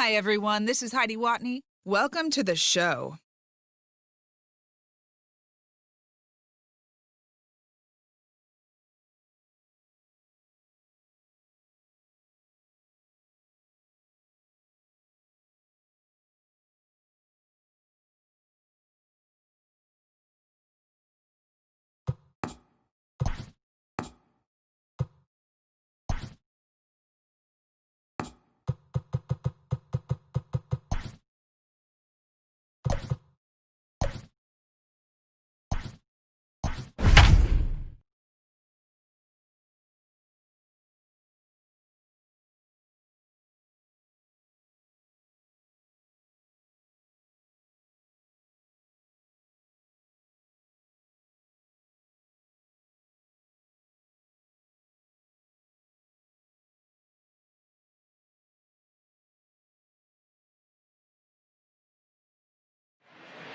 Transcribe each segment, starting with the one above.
Hi, everyone. This is Heidi Watney. Welcome to the show.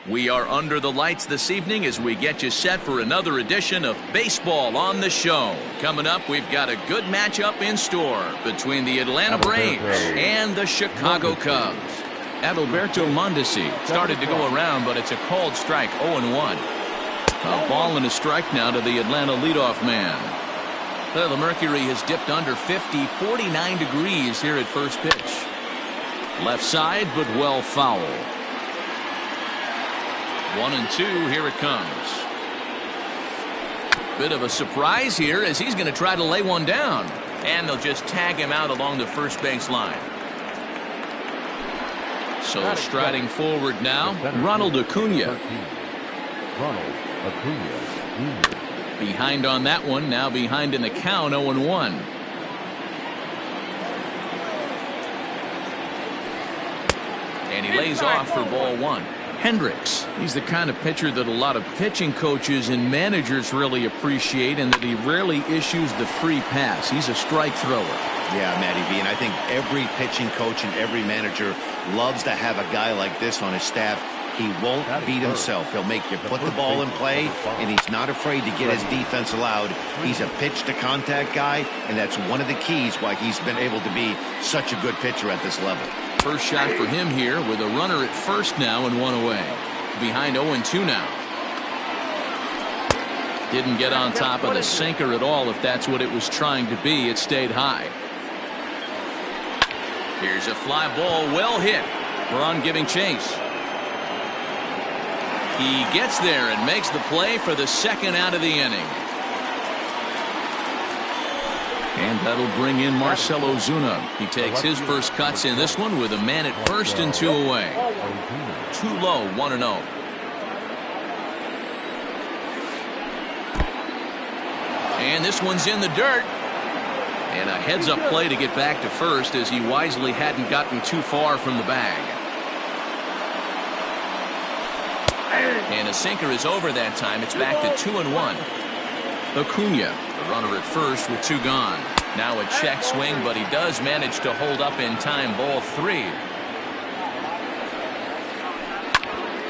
We are under the lights this evening as we get you set for another edition of Baseball on the Show. Coming up, we've got a good matchup in store between the Atlanta Braves and the Chicago Cubs. Adalberto Mondesi started to go around, but it's a called strike, 0-1. A ball and a strike now to the Atlanta leadoff man. Well, the mercury has dipped under 50, 49 degrees here at first pitch. Left side, but well foul. 1-2, here it comes. Bit of a surprise here as he's going to try to lay one down. And they'll just tag him out along the first base line. So striding forward now, Ronald Acuna. Behind on that one, now behind in the count, 0-1. And he lays off for ball one. Hendricks, he's the kind of pitcher that a lot of pitching coaches and managers really appreciate, and that he rarely issues the free pass. He's a strike thrower. Yeah, Matty V, and I think every pitching coach and every manager loves to have a guy like this on his staff. He won't beat himself. He'll make you put the ball in play, and he's not afraid to get his defense allowed. He's a pitch-to-contact guy, and that's one of the keys why he's been able to be such a good pitcher at this level. First shot for him here with a runner at first now and one away. Behind 0-2 now. Didn't get on top of the sinker at all, if that's what it was trying to be. It stayed high. Here's a fly ball, well hit. Braun giving chase. He gets there and makes the play for the second out of the inning. And that'll bring in Marcell Ozuna. He takes his first cuts in this one with a man at first and two away. Too low, 1-0. And this one's in the dirt. And a heads-up play to get back to first as he wisely hadn't gotten too far from the bag. And a sinker is over that time. It's back to 2-1. Acuna, the runner at first with two gone. Now a check swing, but he does manage to hold up in time. Ball three.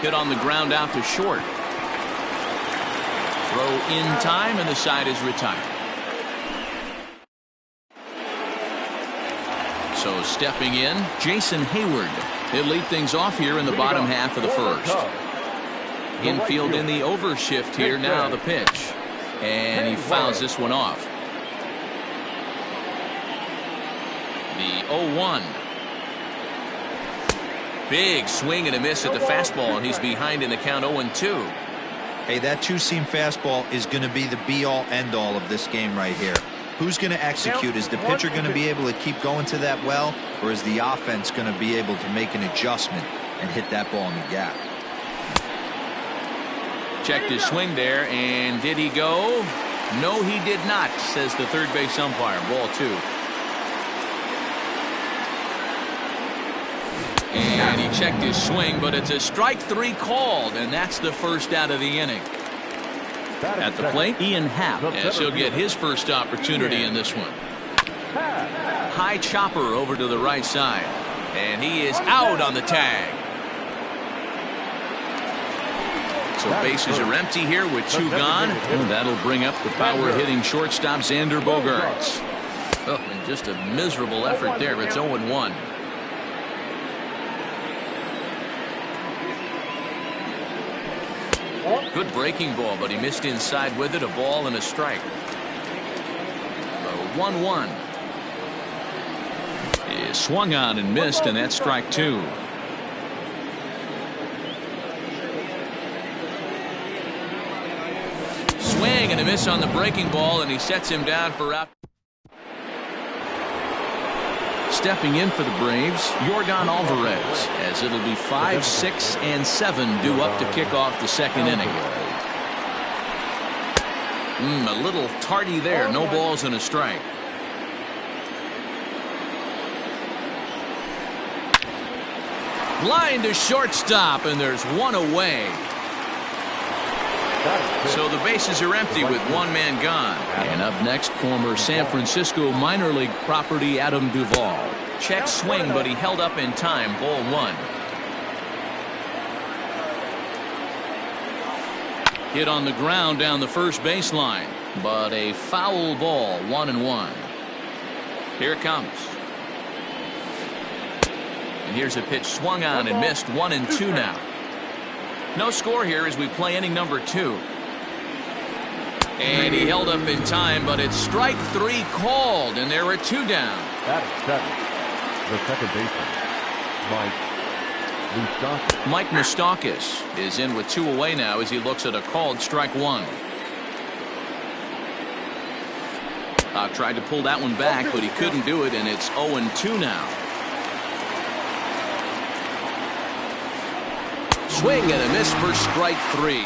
Hit on the ground out to short. Throw in time, and the side is retired. So stepping in, Jason Hayward. He'll lead things off here in the bottom half of the first. Infield in the overshift here. Now the pitch. And he fouls this one off. The 0-1. Big swing and a miss at the fastball, and he's behind in the count, 0-2. Hey, that two-seam fastball is going to be the be-all, end-all of this game right here. Who's going to execute? Is the pitcher going to be able to keep going to that well, or is the offense going to be able to make an adjustment and hit that ball in the gap? Checked his swing there, and did he go? No, he did not, says the third base umpire. Ball two. And he checked his swing, but it's a strike three called, and that's the first out of the inning. At the plate, Ian Happ, as he'll get his first opportunity in this one. High chopper over to the right side, and he is out on the tag. So bases are empty here with two gone, and that'll bring up the power-hitting shortstop Xander Bogaerts. Oh, and just a miserable effort there. It's 0-1. Good breaking ball, but he missed inside with it. A ball and a strike. 1-1. He swung on and missed, and that's strike 2. Swing and a miss on the breaking ball, and he sets him down for out. Stepping in for the Braves, Yordan Alvarez, as it'll be 5, 6, and 7 due up to kick off the second inning. A little tardy there. No balls and a strike. Line to shortstop, and there's one away. So the bases are empty with one man gone. And up next, former San Francisco minor league property Adam Duvall. Check swing, but he held up in time. Ball 1. Hit on the ground down the first baseline, but a foul ball. 1-1. Here it comes. And here's a pitch swung on and missed. 1-2 now. No score here as we play inning number 2. And he held up in time, but it's strike 3 called, and there are 2 down. That is 7. The second baseman, Mike Moustakas is in with 2 away now as he looks at a called strike 1. Tried to pull that one back, but he couldn't do it, and it's 0-2 now. Swing and a miss for strike 3.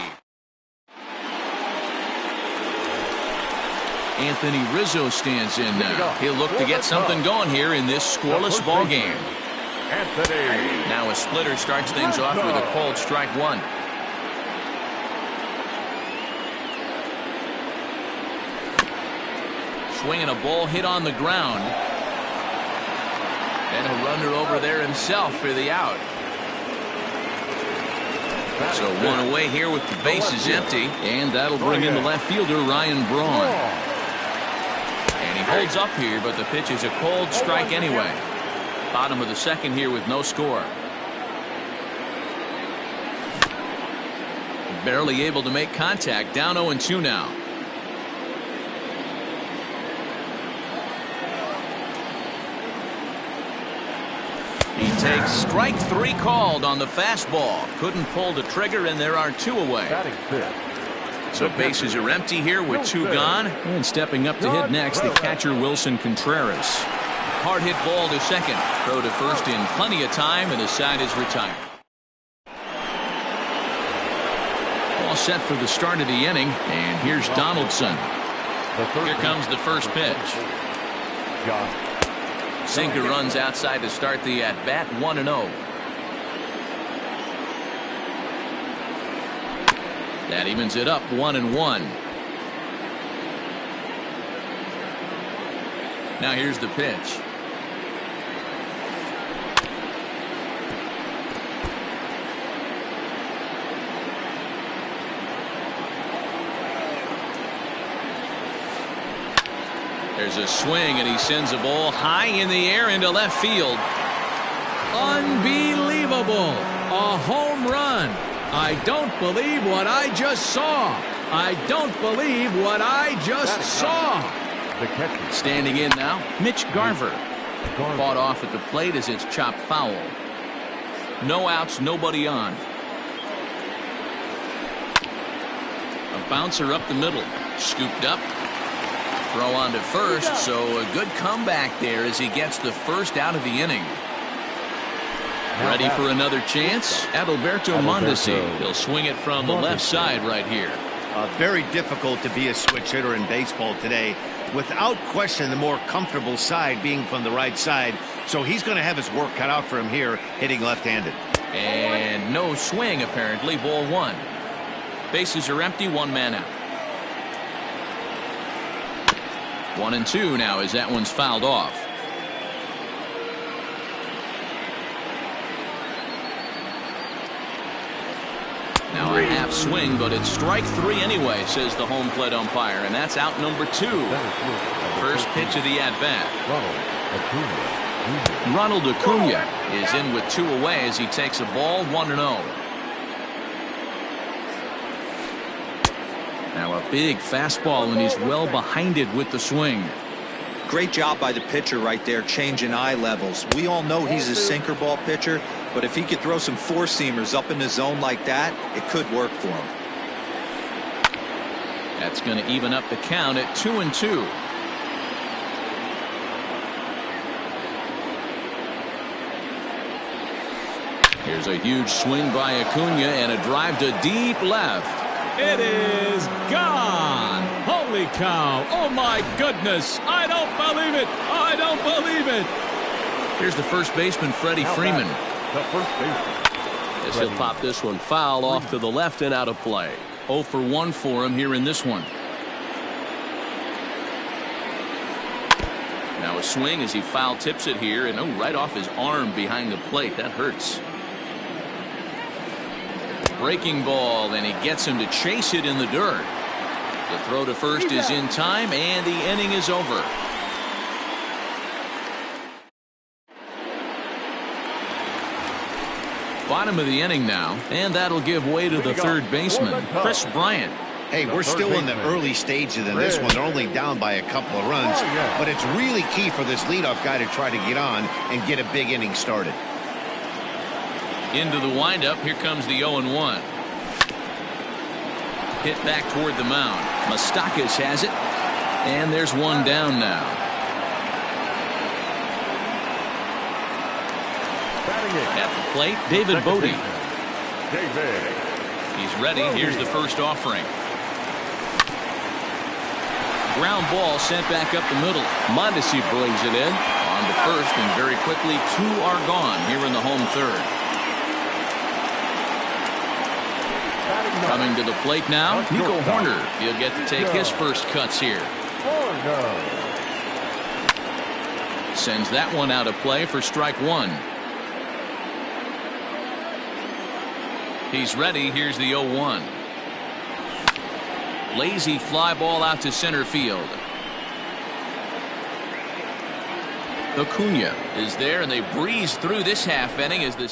Anthony Rizzo stands in now. He'll look to get something going here in this scoreless ball game. Now a splitter starts things off with a called strike 1. Swinging a ball hit on the ground. And a runner over there himself for the out. So one away here with the bases empty, and that'll bring in the left fielder Ryan Braun. And he holds up here, but the pitch is a called strike anyway. Bottom of the second here with no score. Barely able to make contact. Down 0-2 now. He takes strike 3 called on the fastball. Couldn't pull the trigger, and there are 2 away. So bases are empty here with 2 gone. And stepping up to hit next, the catcher Wilson Contreras. Hard hit ball to second. Throw to first in plenty of time, and his side is retired. All set for the start of the inning, and here's Donaldson. Here comes the first pitch. Sinker runs outside to start the at-bat. 1-0. That evens it up. 1-1. Now here's the pitch. There's a swing, and he sends a ball high in the air into left field. Unbelievable. A home run. I don't believe what I just saw. I don't believe what I just saw. Standing in now, Mitch Garver. Fought off at the plate as it's chopped foul. No outs, nobody on. A bouncer up the middle. Scooped up. Throw on to first, so a good comeback there as he gets the first out of the inning. Ready for another chance? Adalberto Mondesi. He'll swing it from the left side right here. Very difficult to be a switch hitter in baseball today. Without question, the more comfortable side being from the right side. So he's going to have his work cut out for him here, hitting left-handed. And no swing, apparently. Ball 1. Bases are empty. 1 man out. 1-2 now as that one's fouled off. Now a half swing, but it's strike 3 anyway, says the home plate umpire, and that's out number 2. First pitch of the at-bat. Ronald Acuna is in with 2 away as he takes a ball. 1-0. Now a big fastball, and he's well behind it with the swing. Great job by the pitcher right there, changing eye levels. We all know he's a sinker ball pitcher, but if he could throw some four-seamers up in the zone like that, it could work for him. That's going to even up the count at 2-2. Here's a huge swing by Acuna and a drive to deep left. It is gone. Holy cow. Oh, my goodness. I don't believe it. I don't believe it. Here's the first baseman, Freddie Freeman. The first baseman. As he'll pop this one foul off to the left and out of play. 0 for 1 for him here in this one. Now a swing as he foul tips it here, and right off his arm behind the plate. That hurts. Breaking ball, and he gets him to chase it in the dirt. The throw to first is in time, and the inning is over. Bottom of the inning now, and that'll give way to the third baseman, Chris Bryant. Hey, we're still in the early stages in this one. They're only down by a couple of runs, but it's really key for this leadoff guy to try to get on and get a big inning started. Into the windup, here comes the 0-1. Hit back toward the mound. Moustakas has it, and there's one down now. At the plate, David Bodie. He's ready. Here's the first offering. Ground ball sent back up the middle. Mondesi brings it in on to first, and very quickly 2 are gone here in the home third. Coming to the plate now, Nico Horner. He'll get to take his first cuts here. Sends that one out of play for strike 1. He's ready. Here's the 0-1. Lazy fly ball out to center field. Acuna is there, and they breeze through this half inning as the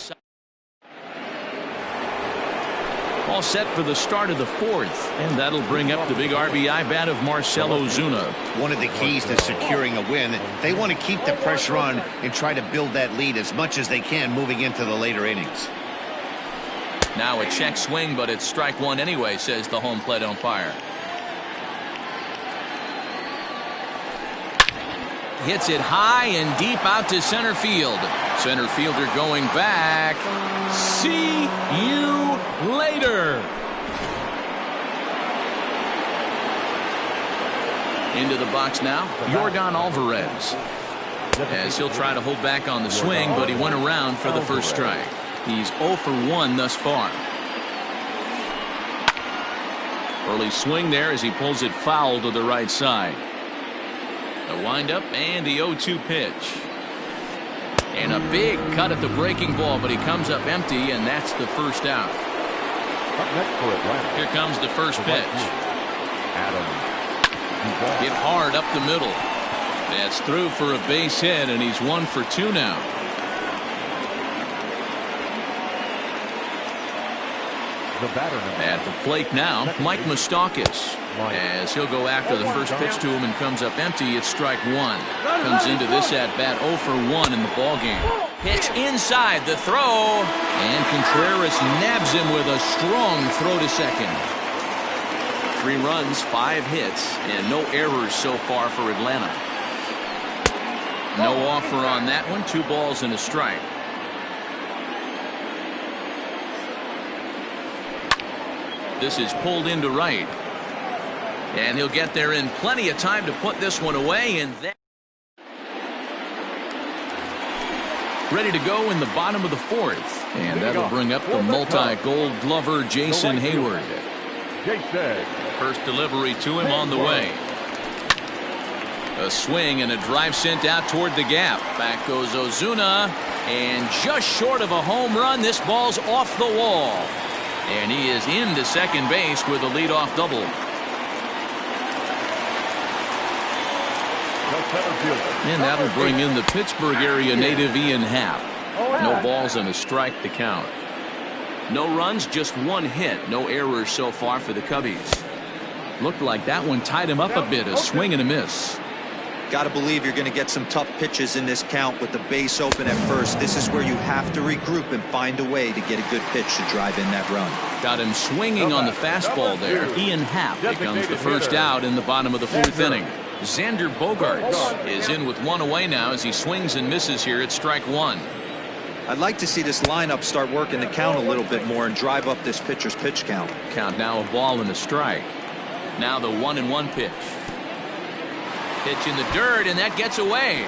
all set for the start of the fourth, and that'll bring up the big RBI bat of Marcell Ozuna. One of the keys to securing a win, they want to keep the pressure on and try to build that lead as much as they can moving into the later innings. Now a check swing, but it's strike 1 anyway, says the home plate umpire. Hits it high and deep out to center field. Center fielder going back. See you later. Into the box now, Yordan Alvarez. As he'll try to hold back on the swing, but he went around for the first strike. He's 0 for 1 thus far. Early swing there as he pulls it foul to the right side. The windup and the 0-2 pitch. And a big cut at the breaking ball, but he comes up empty, and that's the first out. Here comes the first pitch. Hit hard up the middle. That's through for a base hit, and he's 1 for 2 now. At the plate now, Mike Moustakas. As he'll go after the first pitch to him and comes up empty, it's strike 1. Comes into this at bat 0 for 1 in the ball game. Pitch inside the throw, and Contreras nabs him with a strong throw to second. 3 runs, 5 hits, and no errors so far for Atlanta. No offer on that one. 2 balls and a strike. This is pulled into right. And he'll get there in plenty of time to put this one away, and then ready to go in the bottom of the 4th. And that'll bring up the multi-gold glover Jason Hayward. First delivery to him on the way. A swing and a drive sent out toward the gap. Back goes Ozuna, and just short of a home run, this ball's off the wall. And he is into second base with a leadoff double. And that'll bring in the Pittsburgh area native Ian Happ. No balls and a strike to count. No runs, just 1 hit. No errors so far for the Cubbies. Looked like that one tied him up a bit. A swing and a miss. Got to believe you're going to get some tough pitches in this count with the base open at first. This is where you have to regroup and find a way to get a good pitch to drive in that run. Got him swinging on the fastball there. Ian Happ becomes the first out in the bottom of the 4th inning. Xander Bogaerts is in with one away now as he swings and misses here at strike one. I'd like to see this lineup start working the count a little bit more and drive up this pitcher's pitch count. Count now, a ball and a strike. Now the 1-1 pitch. Pitch in the dirt, and that gets away.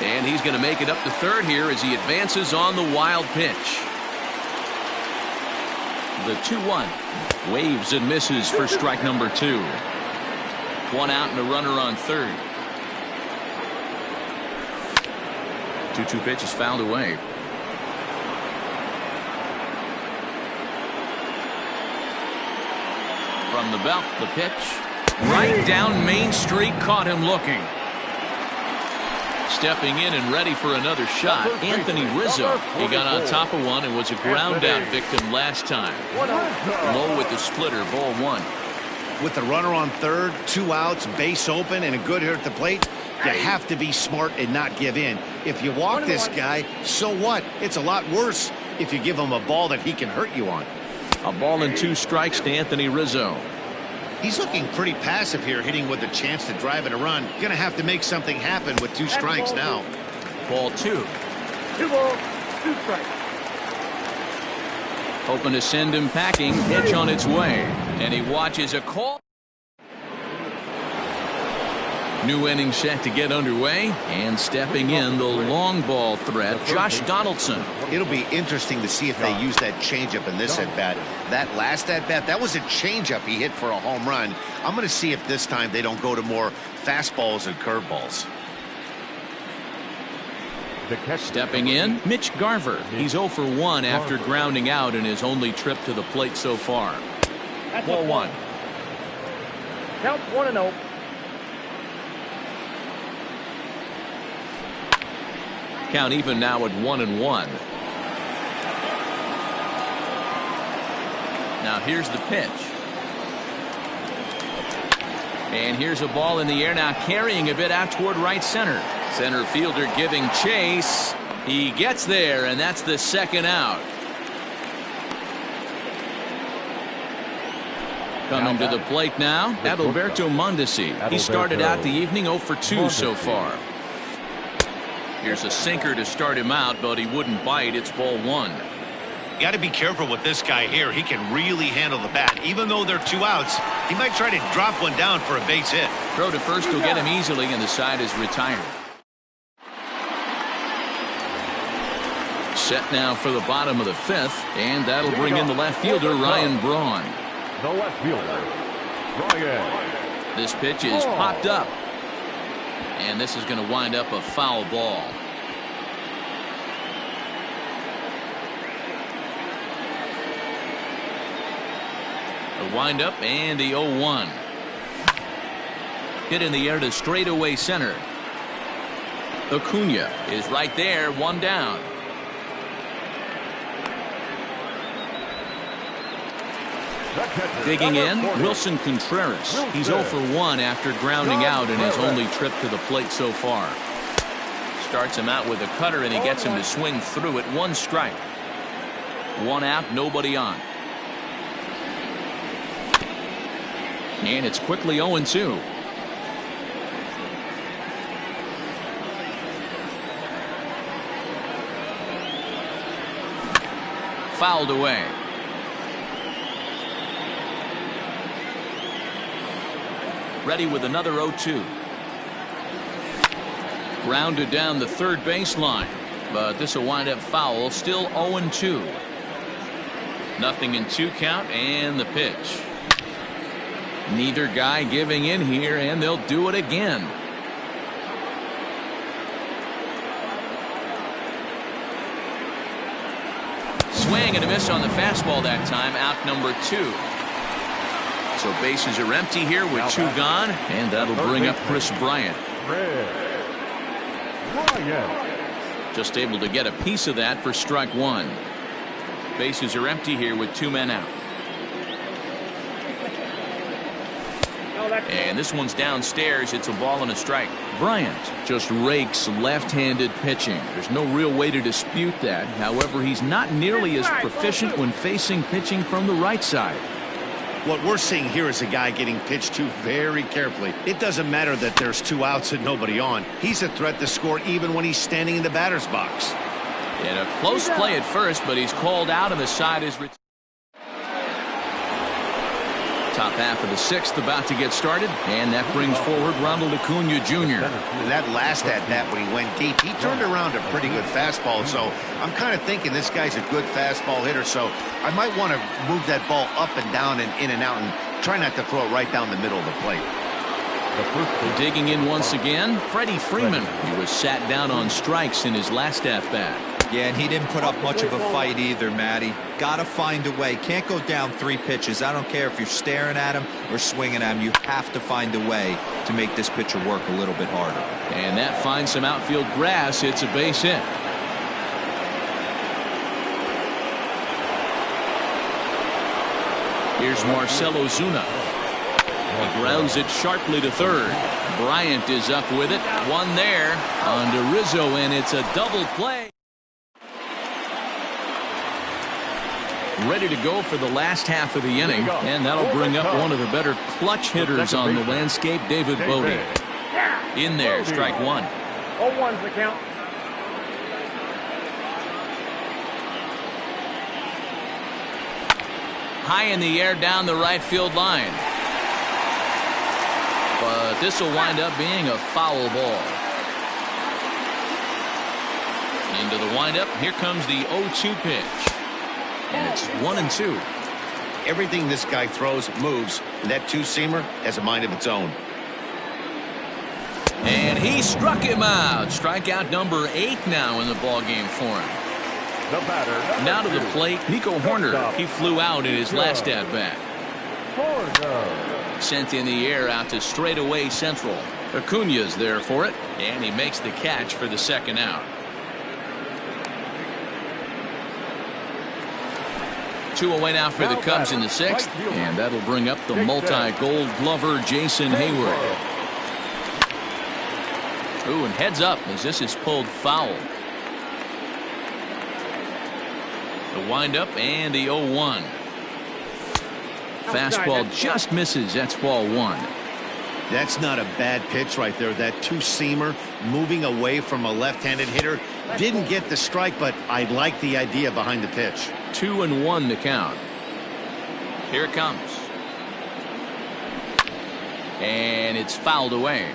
And he's going to make it up to third here as he advances on the wild pitch. The 2-1. Waves and misses for strike number 2. One out and a runner on third. 2-2 pitch is fouled away. From the belt, the pitch. Right down Main Street, caught him looking. Stepping in and ready for another shot, Anthony Rizzo. He got on top of one and was a ground out victim last time. Low with the splitter, ball one. With the runner on third, 2 outs, base open, and a good hitter at the plate, you have to be smart and not give in. If you walk this guy, so what? It's a lot worse if you give him a ball that he can hurt you on. A ball and 2 strikes to Anthony Rizzo. He's looking pretty passive here, hitting with a chance to drive in a run. Gonna have to make something happen with 2 strikes now. Ball 2. 2 balls, 2 strikes. Hoping to send him packing. Pitch on its way. And he watches a call. New inning set to get underway. And stepping in, the long ball threat, Josh Donaldson. It'll be interesting to see if they use that changeup in this at-bat. That last at-bat, that was a changeup he hit for a home run. I'm going to see if this time they don't go to more fastballs and curveballs. Stepping in, Mitch Garver. He's 0 for 1 after grounding out in his only trip to the plate so far. Ball 1. Count 1-0. Count even now at 1-1. Now here's the pitch. And here's a ball in the air now, carrying a bit out toward right center. Center fielder giving chase. He gets there, and that's the 2nd out. Coming to the plate now, Adalberto Mondesi. He started out the evening 0 for 2 so far. Here's a sinker to start him out, but he wouldn't bite. It's ball 1. You got to be careful with this guy here. He can really handle the bat. Even though they're 2 outs, he might try to drop one down for a base hit. Throw to first will get him easily, and the side is retired. Set now for the bottom of the 5th, and that'll bring in the left fielder, Ryan Braun. The left fielder, Ryan. This pitch is popped up. And this is going to wind up a foul ball. A windup and the 0-1. Hit in the air to straightaway center. Acuna is right there, 1 down. Digging in, Wilson Contreras. He's 0 for 1 after grounding out in his only trip to the plate so far. Starts him out with a cutter, and he gets him to swing through it. 1 strike. 1 out, nobody on. And it's quickly 0-2. Fouled away. Ready with another 0-2. Grounded down the third baseline, but this will wind up foul. Still 0-2. Nothing in 2 count, and the pitch. Neither guy giving in here, and they'll do it again. Swing and a miss on the fastball that time. Out number 2. So bases are empty here with 2 gone, and that'll bring up Chris Bryant. Just able to get a piece of that for strike 1. Bases are empty here with 2 men out. And this one's downstairs. It's a ball and a strike. Bryant just rakes left-handed pitching. There's no real way to dispute that. However, he's not nearly as proficient when facing pitching from the right side. What we're seeing here is a guy getting pitched to very carefully. It doesn't matter that there's 2 outs and nobody on. He's a threat to score even when he's standing in the batter's box. And a close play at first, but he's called out and the side is returned. Top half of the 6th about to get started, and that brings forward Ronald Acuna Jr. That last at-bat when he went deep, he turned around a pretty good fastball, so I'm kind of thinking this guy's a good fastball hitter, so I might want to move that ball up and down and in and out and try not to throw it right down the middle of the plate. Digging in once again, Freddie Freeman. He was sat down on strikes in his last at-bat. Yeah, and he didn't put up much of a fight either, Matty. Got to find a way. Can't go down 3 pitches. I don't care if you're staring at him or swinging at him. You have to find a way to make this pitcher work a little bit harder. And that finds some outfield grass. It's a base hit. Here's Marcell Ozuna. He grounds it sharply to third. Bryant is up with it. One there on to Rizzo, and it's a double play. Ready to go for the last half of the inning, and that'll bring up one of the better clutch hitters on the landscape, David Bodie. In there, strike 1. 0-1's the count. High in the air down the right field line. But this will wind up being a foul ball. Into the windup, here comes the 0-2 pitch. And it's 1-2. Everything this guy throws moves, and that 2-seamer has a mind of its own. And he struck him out. Strikeout number 8 now in the ballgame for him. The batter. Now to the plate, Nico Horner. He flew out in his last at-bat. Sent in the air out to straightaway central. Acuna's there for it, and he makes the catch for the second out. 2 away now for the Cubs in the 6th, and that'll bring up the multi-gold glover Jason Hayward. Ooh, and heads up as this is pulled foul. The windup and the 0-1. Fastball just misses. That's ball 1. That's not a bad pitch right there. That 2-seamer moving away from a left-handed hitter. Didn't get the strike, but I like the idea behind the pitch. 2-1 to count. Here it comes. And it's fouled away.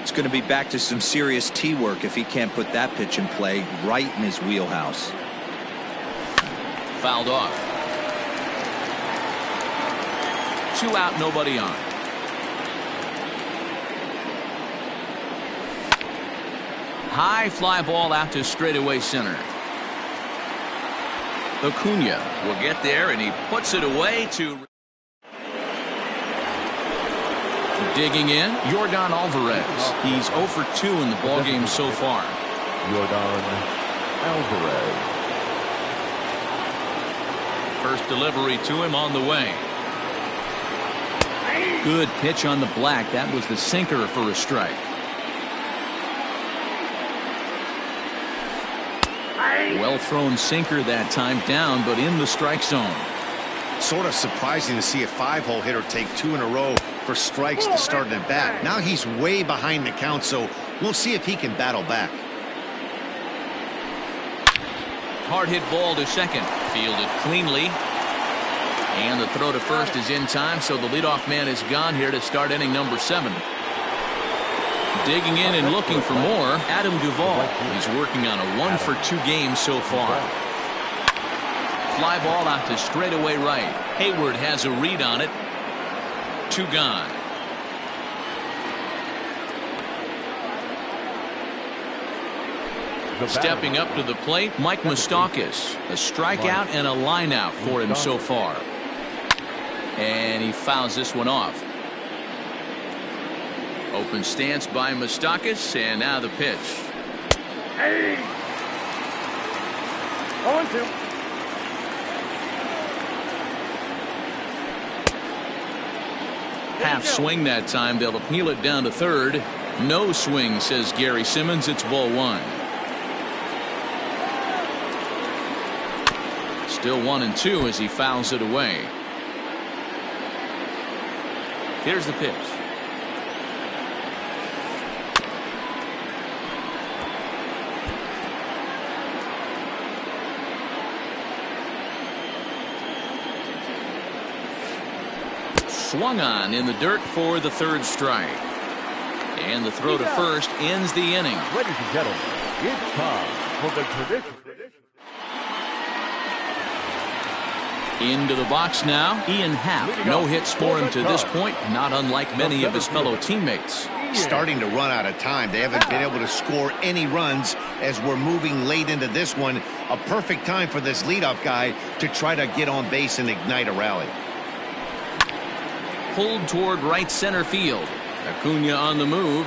It's going to be back to some serious tee work if he can't put that pitch in play right in his wheelhouse. Fouled off. 2 out, nobody on. High fly ball out to straightaway center. Acuna will get there, and he puts it away to... Digging in, Yordan Alvarez. He's 0 for 2 in the ballgame so far. Yordan Alvarez. First delivery to him on the way. Good pitch on the black. That was the sinker for a strike. Well thrown sinker that time, down but in the strike zone. Sort of surprising to see a 5-hole hitter take 2 in a row for strikes to start an at bat. Now he's way behind the count, so we'll see if he can battle back. Hard hit ball to second, fielded cleanly, and the throw to first is in time, so the leadoff man is gone here to start inning number 7. Digging in and looking for more, Adam Duvall. He's working on a 1 for 2 game so far. Fly ball out to straightaway right. Hayward has a read on it. 2 gone. Stepping up to the plate, Mike Moustakas. A strikeout and a line out for him so far. And he fouls this one off. Open stance by Moustakas, and now the pitch. 0-2. Half swing that time. They'll appeal it down to third. No swing, says Gary Simmons. It's ball one. Still 1-2 as he fouls it away. Here's the pitch. Swung on in the dirt for the third strike. And the throw to first ends the inning. Ladies and gentlemen, it's time for the tradition. Into the box now, Ian Happ. No hits for him to this point, not unlike many of his fellow teammates. Starting to run out of time. They haven't been able to score any runs as we're moving late into this one. A perfect time for this leadoff guy to try to get on base and ignite a rally. Pulled toward right center field. Acuna on the move.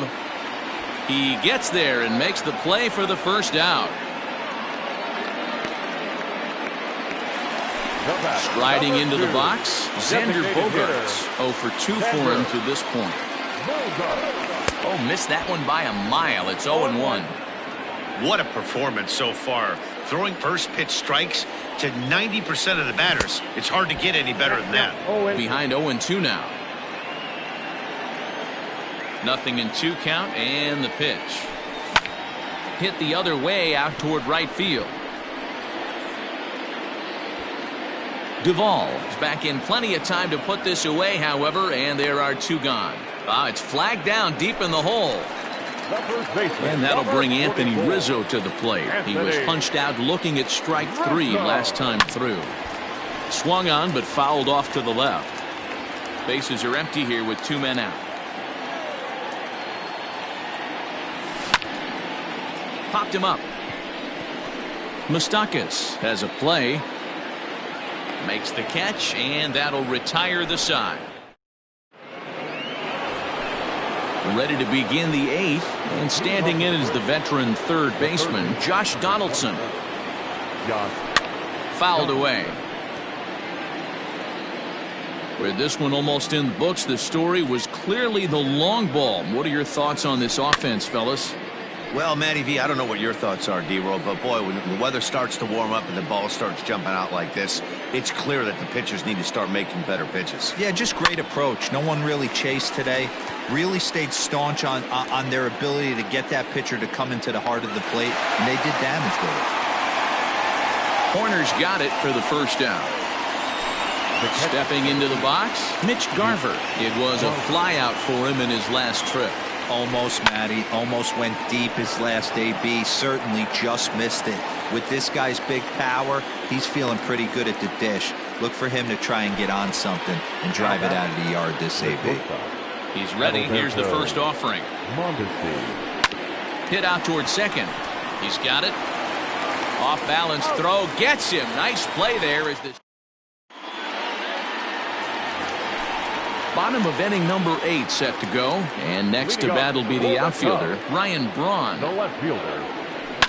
He gets there and makes the play for the first out. Striding into the box, Xander Bogaerts. 0 for 2 for him to this point. Oh, missed that one by a mile. It's 0-1. What a performance so far. Throwing first pitch strikes to 90% of the batters. It's hard to get any better than that. Behind 0-2 now. 0-2 count and the pitch. Hit the other way out toward right field. Duvall is back in plenty of time to put this away, however, and there are 2 gone. It's flagged down deep in the hole. And that'll bring Anthony Rizzo to the plate. He was punched out looking at strike 3 last time through. Swung on but fouled off to the left. Bases are empty here with 2 men out. Popped him up. Moustakas has a play. Makes the catch, and that'll retire the side. Ready to begin the 8th, and standing in is the veteran third baseman, Josh Donaldson. Fouled away. With this one almost in the books, the story was clearly the long ball. What are your thoughts on this offense, fellas? Well, Matty V, I don't know what your thoughts are, D-Roll, but boy, when the weather starts to warm up and the ball starts jumping out like this, it's clear that the pitchers need to start making better pitches. Yeah, just great approach. No one really chased today. Really stayed staunch on their ability to get that pitcher to come into the heart of the plate, and they did damage with it. Horner's got it for the first down. Stepping into the box, Mitch Garver. It was a fly out for him in his last trip. Almost, Matty. Almost went deep his last AB. Certainly just missed it. With this guy's big power, he's feeling pretty good at the dish. Look for him to try and get on something and drive it out of the yard this AB. He's ready. Here's the first offering. Hit out towards second. He's got it. Off balance throw. Gets him. Nice play there as this. Bottom of inning number 8 set to go. And next to bat will be the outfielder, Ryan Braun. The left fielder,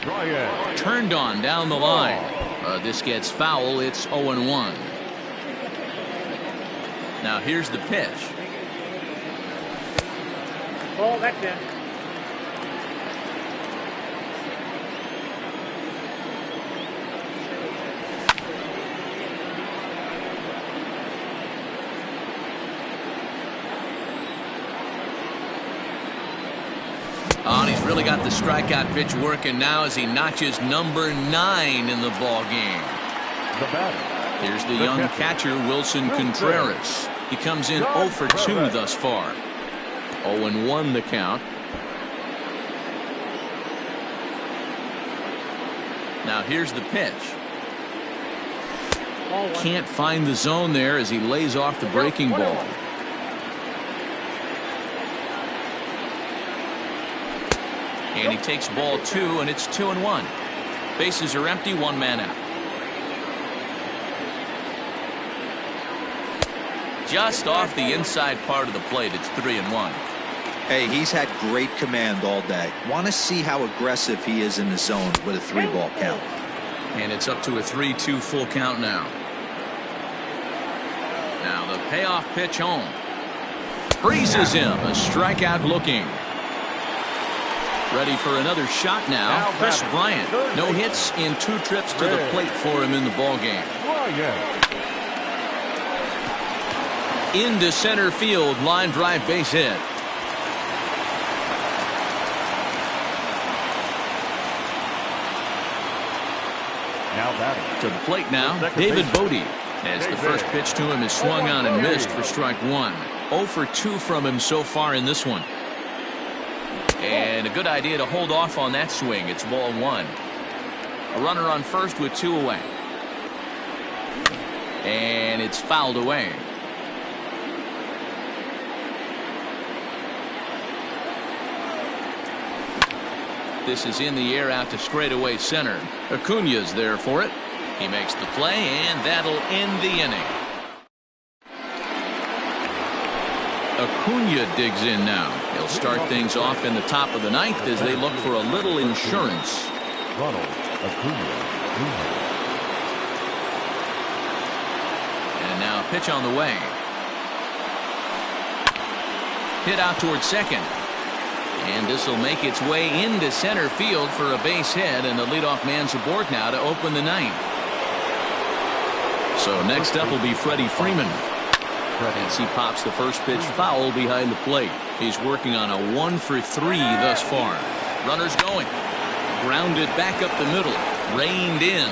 Ryan. Turned on down the line. This gets foul. It's 0-1. Now here's the pitch. Oh, that's it. Oh, and he's really got the strikeout pitch working now as he notches number 9 in the ball game. The batter. Here's the young catcher, Wilson Contreras. He comes in 0 for 2 thus far. 0-1 the count. Now here's the pitch. Can't find the zone there as he lays off the breaking ball. And he takes ball 2, and it's 2-1. Bases are empty, 1 man out. Just off the inside part of the plate, it's 3-1. Hey, he's had great command all day. Want to see how aggressive he is in the zone with a 3-ball count. And it's up to a 3-2 full count now. Now the payoff pitch home. Freezes him. A strikeout looking. Ready for another shot now. Chris Bryant. No hits in 2 trips to the plate for him in the ballgame. Into center field. Line drive base hit. Now batting. To the plate now, David Bodie. As the first pitch to him is swung on and missed for strike 1. 0 for 2 from him so far in this one. And a good idea to hold off on that swing. It's ball 1. A runner on first with 2 away. And it's fouled away. This is in the air out to straightaway center. Acuna's there for it. He makes the play, and that'll end the inning. Acuna digs in now. He'll start things off in the top of the 9th as they look for a little insurance. Ronald Acuna. And now a pitch on the way. Hit out towards second. And this will make its way into center field for a base hit, and the leadoff man's aboard now to open the 9th. So next up will be Freddie Freeman. As he pops the first pitch foul behind the plate. He's working on a 1 for 3 thus far. Runners going. Grounded back up the middle. Reined in.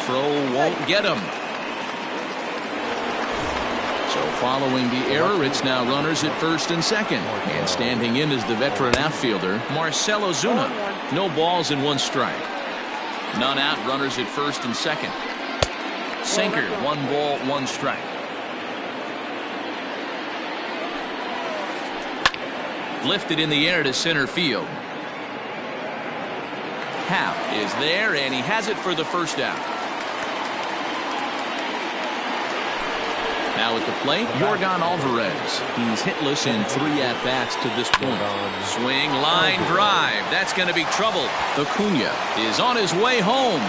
Throw won't get him. So following the error, it's now runners at first and second. And standing in is the veteran outfielder, Marcell Ozuna. No balls and 1 strike. None out, runners at first and second. Sinker, 1 ball, 1 strike. Lifted in the air to center field. Happ is there, and he has it for the first out. Now at the plate, Yordan Alvarez. He's hitless in 3 at-bats to this point. Swing, line drive. That's going to be trouble. Acuna is on his way home.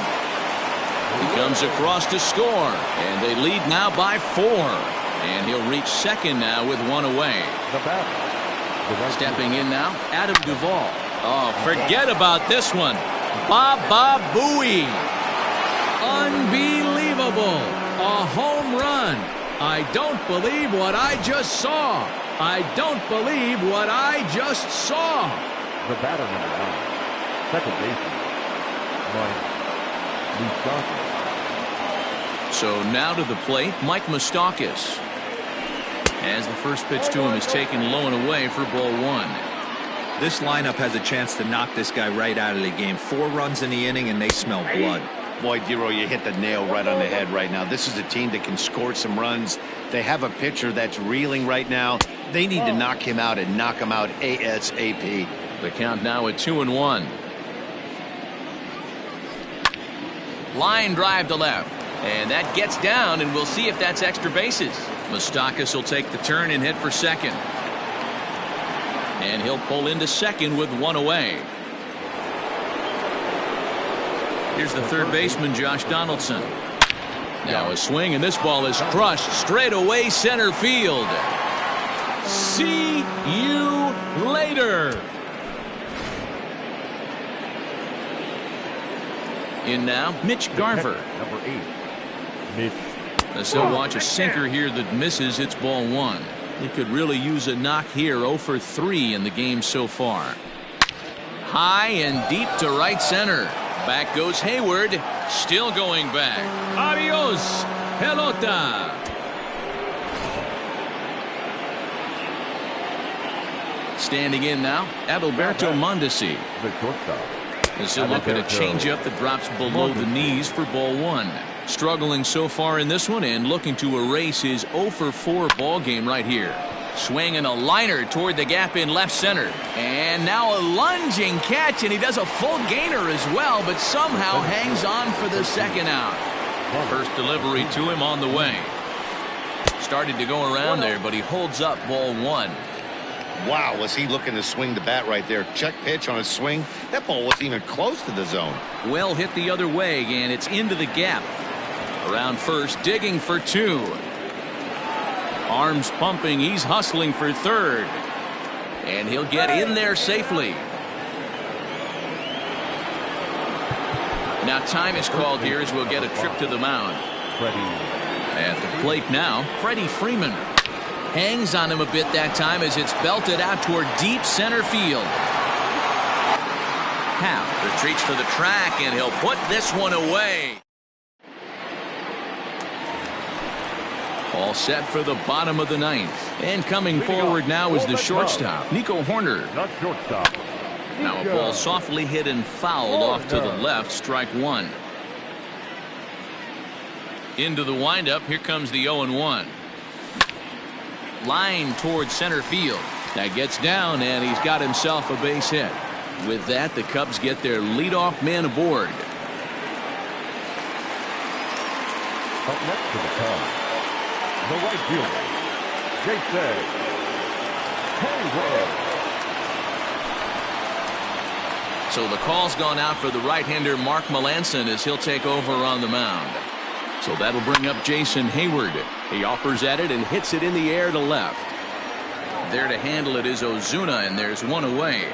He comes across to score, and they lead now by 4. And he'll reach second now with 1 away. Stepping in now, Adam Duvall. Oh, forget about this one. Baba Booey. Unbelievable. A home run. I don't believe what I just saw. I don't believe what I just saw. The batter number 1. Second baseman. Mike Moustakas. So now to the plate, Mike Moustakas. As the first pitch to him is taken low and away for ball 1. This lineup has a chance to knock this guy right out of the game. 4 runs in the inning, and they smell blood. Boy, Dero, you hit the nail right on the head right now. This is a team that can score some runs. They have a pitcher that's reeling right now. They need to knock him out and knock him out ASAP. The count now at 2-1. Line drive to left. And that gets down, and we'll see if that's extra bases. Moustakas will take the turn and hit for second. And he'll pull into second with 1 away. Here's the third baseman, Josh Donaldson. Now a swing, and this ball is crushed straight away center field. See you later. In now, Mitch Garver. Number 8. Mitch. As he'll watch a sinker here that misses. It's ball 1. He could really use a knock here. 0 for 3 in the game so far. High and deep to right center. Back goes Hayward. Still going back. Adios, pelota. Standing in now, Adalberto Mondesi. The shortstop. As he'll look at a changeup that drops below the knees for ball 1. Struggling so far in this one and looking to erase his 0 for 4 ball game right here. Swinging a liner toward the gap in left center. And now a lunging catch, and he does a full gainer as well, but somehow hangs on for the second out. First delivery to him on the way. Started to go around there, but he holds up ball 1. Wow, was he looking to swing the bat right there. Check pitch on a swing. That ball wasn't even close to the zone. Well hit the other way, and it's into the gap. Around first, digging for 2. Arms pumping. He's hustling for third. And he'll get in there safely. Now time is called here as we'll get a trip to the mound. At the plate now, Freddie Freeman. Hangs on him a bit that time as it's belted out toward deep center field. Howe retreats to the track, and he'll put this one away. All set for the bottom of the ninth. And coming forward now is the shortstop, Nico Horner. Now a ball softly hit and fouled off to the left, strike one. Into the windup, here comes the 0-1. Line towards center field. That gets down, and he's got himself a base hit. With that, the Cubs get their leadoff man aboard. Up next to the Cubs, the right fielder, Jason Hayward. So the call's gone out for the right-hander Mark Melancon as he'll take over on the mound. So that'll bring up Jason Hayward. He offers at it and hits it in the air to left. There to handle it is Ozuna, and there's one away.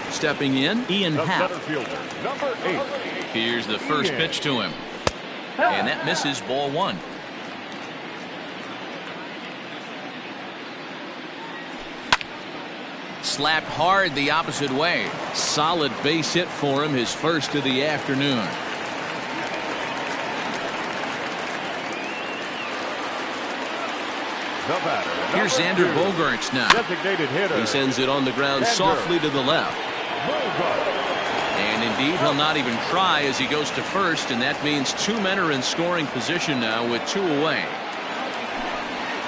Stepping in, Ian Happ. Number 8. Here's the first pitch to him. And that misses, ball one. Slapped hard the opposite way. Solid base hit for him, his first of the afternoon. Here's Xander Bogaerts now. Designated hitter. He sends it on the ground softly to the left. And indeed, he'll not even try as he goes to first, and that means two men are in scoring position now with two away.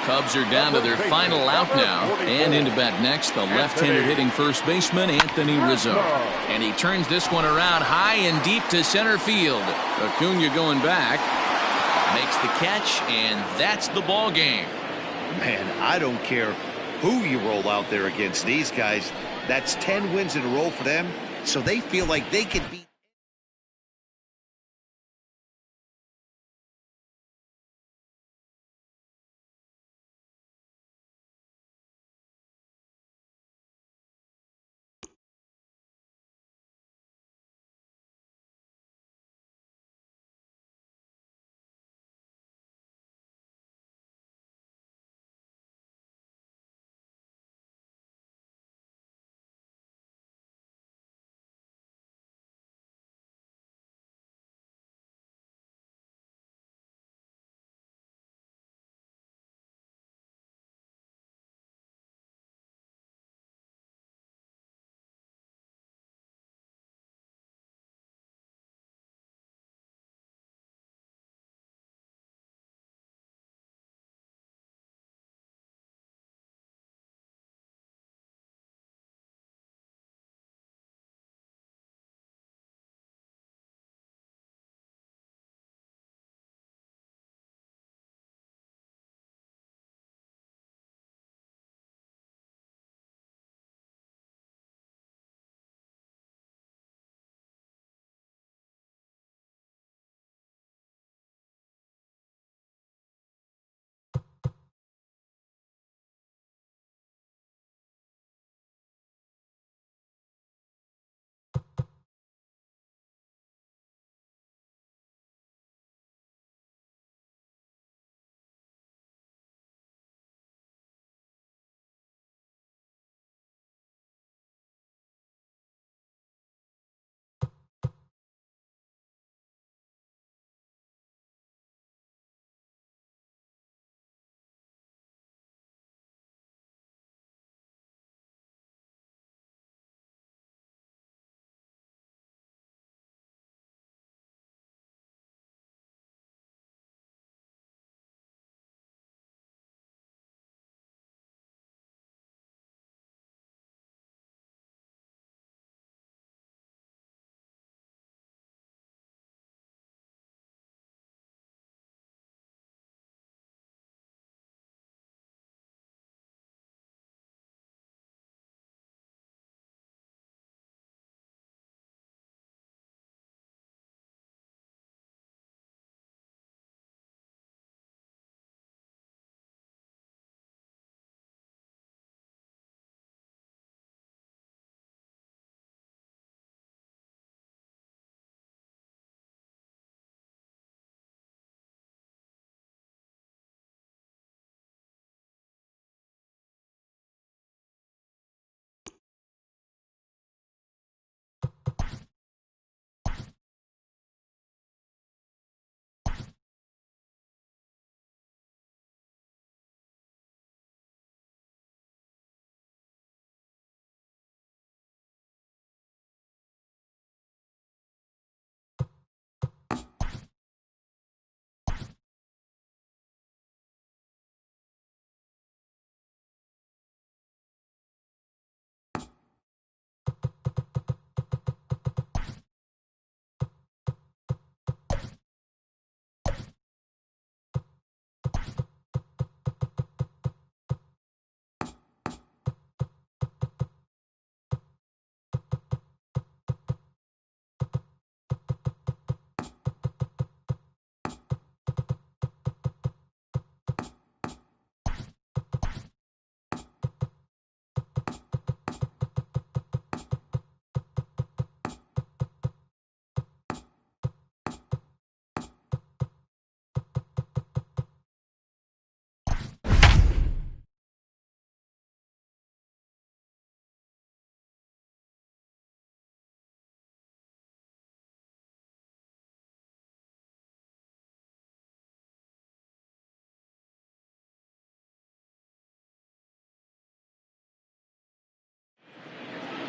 Cubs are down to their final out now, and into bat next, the left-hander hitting first baseman Anthony Rizzo. And he turns this one around high and deep to center field. Acuna going back, makes the catch, and that's the ball game. Man, I don't care who you roll out there against these guys. That's 10 wins in a row for them, so they feel like they can beat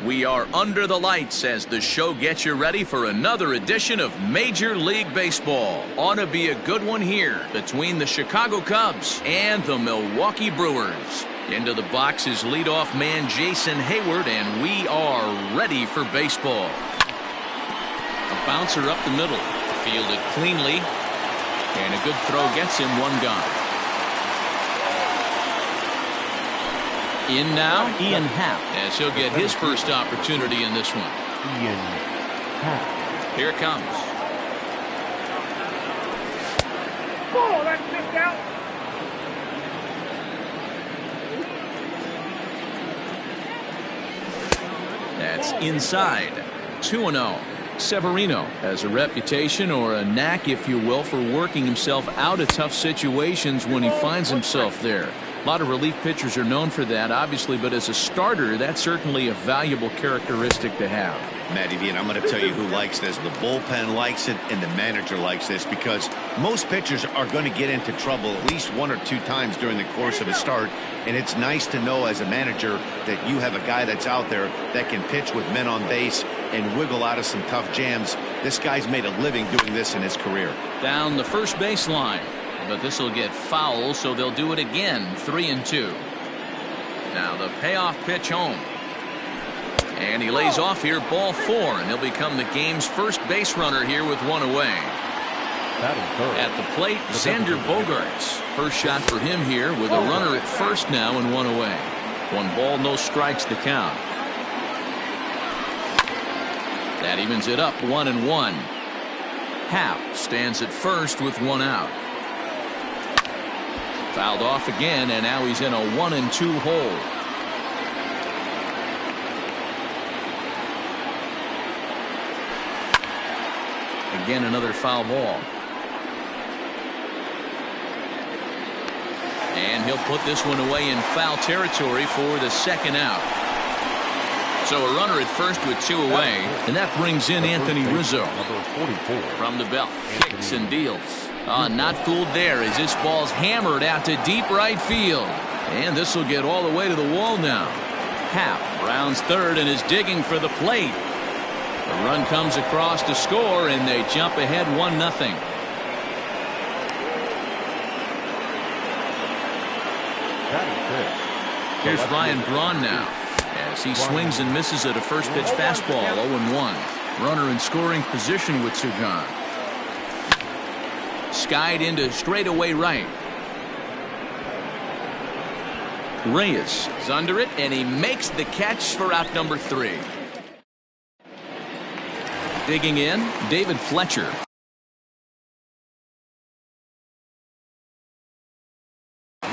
We are under the lights as the show gets you ready for another edition of Major League Baseball. Ought to be a good one here between the Chicago Cubs and the Milwaukee Brewers. Into the box is leadoff man Jason Hayward, and we are ready for baseball. A bouncer up the middle, fielded cleanly, and a good throw gets him one gone. In now, Ian Happ, as he'll get his first opportunity in this one. Ian Happ. Here it comes. Oh, that's kicked out. That's inside. 2-0. Severino has a reputation, or a knack, if you will, for working himself out of tough situations when he finds himself there. A lot of relief pitchers are known for that, obviously, but as a starter, that's certainly a valuable characteristic to have. Matty V, and I'm going to tell you who likes this. The bullpen likes it, and the manager likes this, because most pitchers are going to get into trouble at least 1 or 2 times during the course of a start, and it's nice to know as a manager that you have a guy that's out there that can pitch with men on base and wiggle out of some tough jams. This guy's made a living doing this in his career. Down the first baseline, but this will get foul, so they'll do it again. 3-2. Now the payoff pitch home. And he lays off here, ball 4, and he'll become the game's first base runner here with 1 away. At the plate, Xander Bogaerts. First shot for him here with a runner at first now and 1 away. 1 ball, no strikes the count. That evens it up, 1-1. Happ stands at first with 1 out. Fouled off again, and now he's in a 1-2 hole. Again, another foul ball. And he'll put this one away in foul territory for the 2nd out. So a runner at first with 2 away, and that brings in Anthony Rizzo. From the belt, kicks and deals. Not fooled there as this ball's hammered out to deep right field. And this will get all the way to the wall now. Happ rounds third and is digging for the plate. The run comes across to score, and they jump ahead 1-0. Here's Ryan Braun now, as he swings and misses at a first pitch fastball. 0-1. Runner in scoring position with 2 gone. Skied into straightaway right. Reyes is under it, and he makes the catch for out number 3. Digging in, David Fletcher.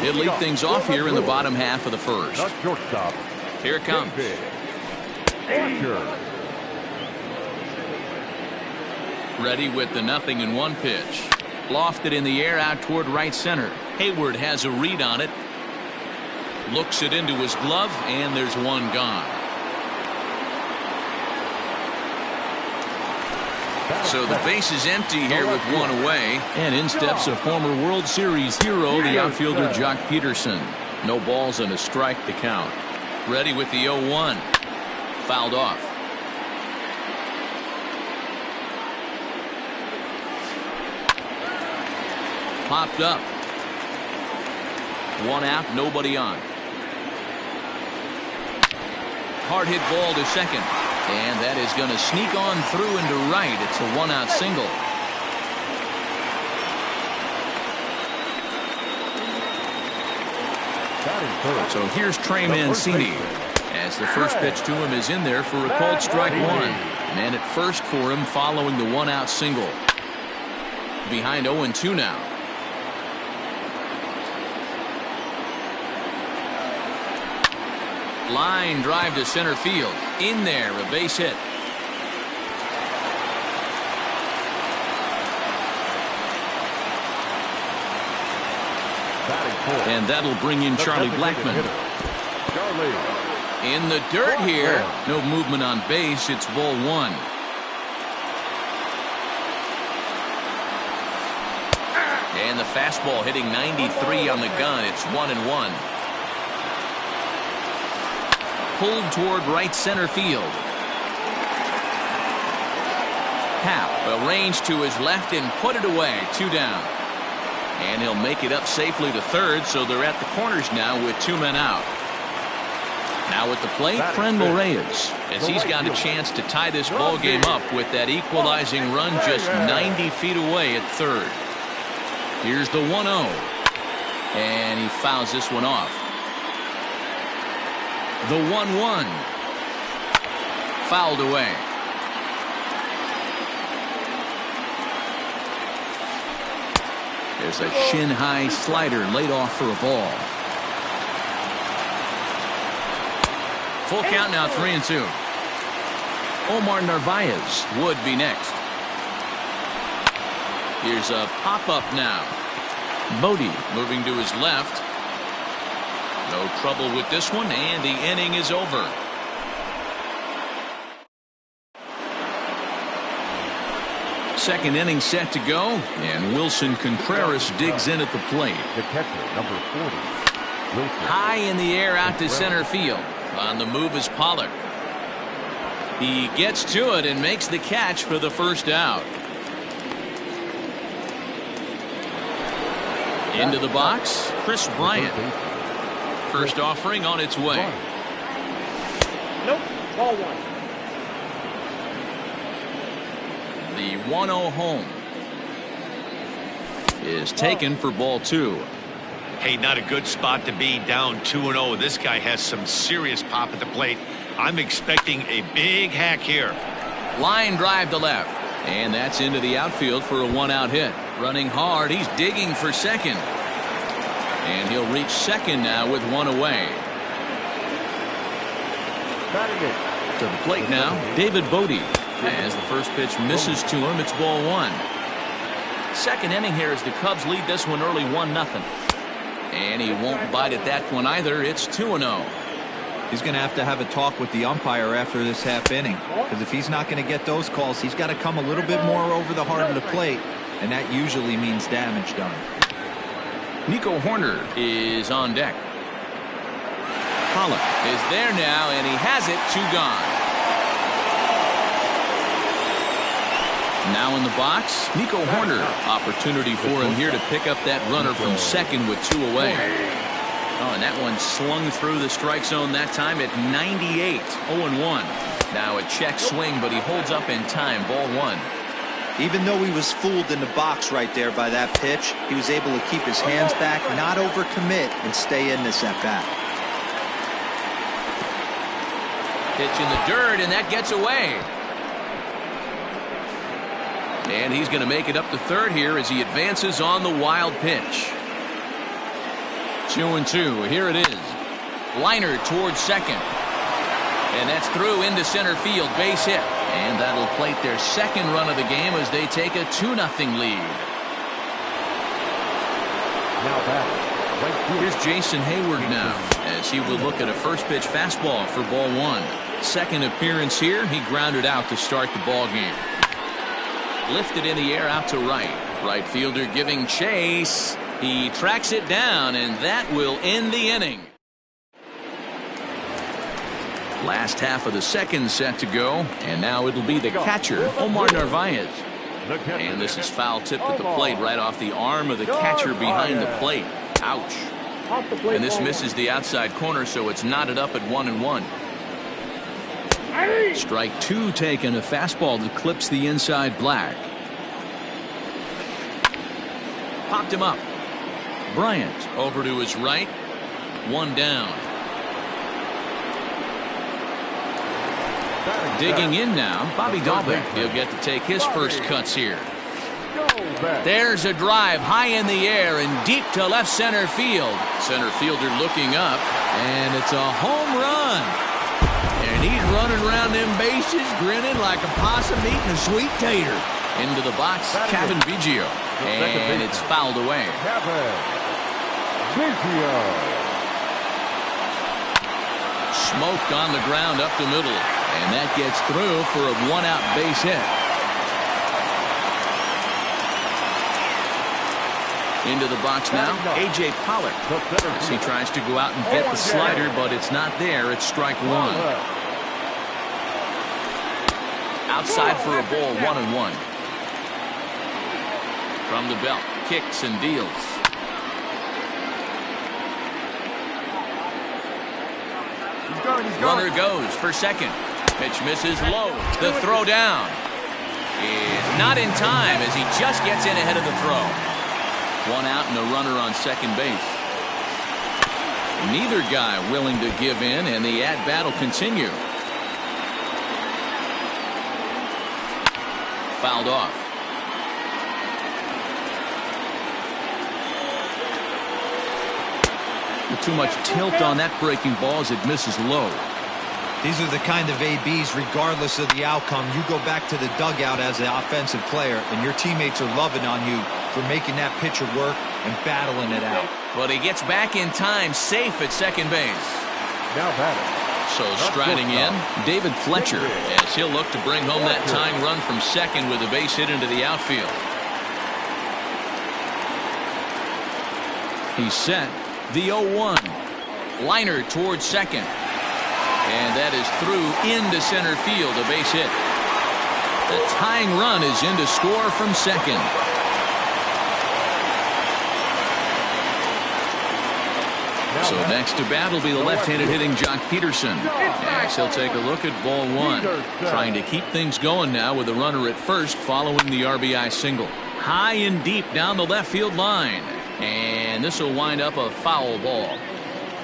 He'll lead things off here in the bottom half of the first. Here it comes. Ready with the 0-1 pitch. Lofted in the air out toward right center. Hayward has a read on it. Looks it into his glove, and there's 1 gone. So the base is empty here with 1 away, and in steps a former World Series hero, the outfielder Jock Peterson. No balls and a strike to count. Ready with the 0-1. Fouled off. Popped up. 1 out, nobody on. Hard hit ball to second. And that is going to sneak on through into right. It's a 1-out single. So here's Trey Mancini, as the first pitch to him is in there for a called strike 1. Man at first for him following the 1-out single. Behind 0-2 now. Line drive to center field. In there, a base hit. And that'll bring in Charlie Blackmon. In the dirt here. No movement on base. It's ball 1. And the fastball hitting 93 on the gun. It's 1-1. pulled toward right center field. Happ arranged to his left and put it away. 2 down. And he'll make it up safely to third, so they're at the corners now with 2 men out. Now at the plate, Franmil Reyes, as he's got a chance to tie this ball game up with that equalizing run just 90 feet away at third. Here's the 1-0. And he fouls this one off. The 1-1. Fouled away. There's a shin-high slider laid off for a ball. Full count now, 3-2. Omar Narvaez would be next. Here's a pop-up now. Bodie moving to his left. No trouble with this one, and the inning is over. Second inning set to go, and Wilson Contreras digs in at the plate. The catcher, number 40. Wilson. High in the air out to center field. On the move is Pollard. He gets to it and makes the catch for the first out. Into the box, Chris Bryant. First offering on its way. Nope, ball 1. The 1-0 home is taken for ball 2. Hey, not a good spot to be, down 2-0. This guy has some serious pop at the plate. I'm expecting a big hack here. Line drive to left, and that's into the outfield for a 1-out hit. Running hard, he's digging for second, and he'll reach second now with 1 away. To the plate now, David Bodie. As the first pitch misses to him, it's ball 1. Second inning here as the Cubs lead this one early 1-0. And he won't bite at that one either. It's 2-0. He's going to have a talk with the umpire after this half inning, because if he's not going to get those calls, he's got to come a little bit more over the heart of the plate, and that usually means damage done. Nico Horner is on deck. Pollock is there now, and he has it. 2 gone. Now in the box, Nico Horner. Opportunity for him here to pick up that runner from second with 2 away. Oh, and that one slung through the strike zone that time at 98. 0-1. Now a check swing, but he holds up in time. Ball 1. Even though he was fooled in the box right there by that pitch, he was able to keep his hands back, not overcommit, and stay in this at-bat. Pitch in the dirt, and that gets away. And he's going to make it up to third here as he advances on the wild pitch. 2-2. Here it is. Liner towards second. And that's through into center field. Base hit. And that'll plate their second run of the game as they take a 2-0 lead. Now back. Here's Jason Hayward now as he will look at a first pitch fastball for ball 1. Second appearance here. He grounded out to start the ball game. Lifted in the air out to right. Right fielder giving chase. He tracks it down, and that will end the inning. Last half of the second set to go, and now it'll be the catcher, Omar Narvaez. And this is foul tip at the plate right off the arm of the catcher behind the plate. Ouch. And this misses the outside corner, so it's knotted up at 1-1. Strike 2 taken, a fastball that clips the inside black. Popped him up. Bryant over to his right. 1 down. Digging in now, Bobby Dalbec. He'll get to take his first cuts here. There's a drive high in the air and deep to left center field. Center fielder looking up, and it's a home run. And he's running around them bases grinning like a possum eating a sweet tater. Into the box, Kevin Biggio. And it's fouled away. Smoked on the ground up the middle. And that gets through for a 1-out base hit. Into the box now, A.J. Pollard. As he tries to go out and get the slider, but it's not there. It's strike one. Outside for a ball, 1-1. From the belt, kicks and deals. Runner goes for second. Pitch misses low. The throw down is not in time as he just gets in ahead of the throw. One out and a runner on second base. Neither guy willing to give in, and the at-bat will continue. Fouled off. Too much tilt on that breaking ball as it misses low. These are the kind of ABs, regardless of the outcome. You go back to the dugout as an offensive player, and your teammates are loving on you for making that pitcher work and battling it out. But he gets back in time, safe at second base. Now batting. So striding in, David Fletcher, as he'll look to bring home that tying run from second with a base hit into the outfield. He's set. The 0-1. Liner towards second. And that is through into center field, a base hit. The tying run is in to score from second. So next to bat will be the left-handed hitting Jock Peterson. Next he'll take a look at ball one. Trying to keep things going now with a runner at first following the RBI single. High and deep down the left field line. And this will wind up a foul ball.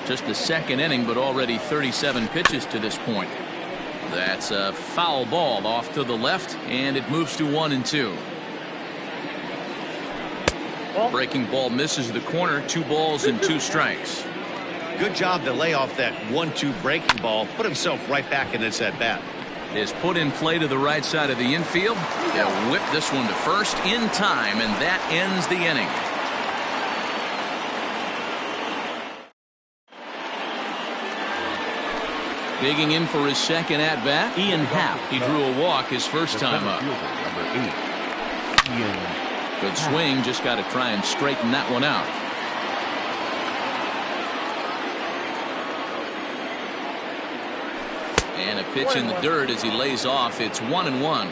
Just the second inning, but already 37 pitches to this point. That's a foul ball off to the left, and it moves to 1-2. Breaking ball misses the corner. 2 balls and 2 strikes. Good job to lay off that 1-2 breaking ball. Put himself right back in this at bat. Is put in play to the right side of the infield. They'll whip this one to first in time, and that ends the inning. Digging in for his second at-bat, Ian Happ. He drew a walk his first time up. Good swing, just got to try and straighten that one out. And a pitch in the dirt as he lays off. It's 1-1.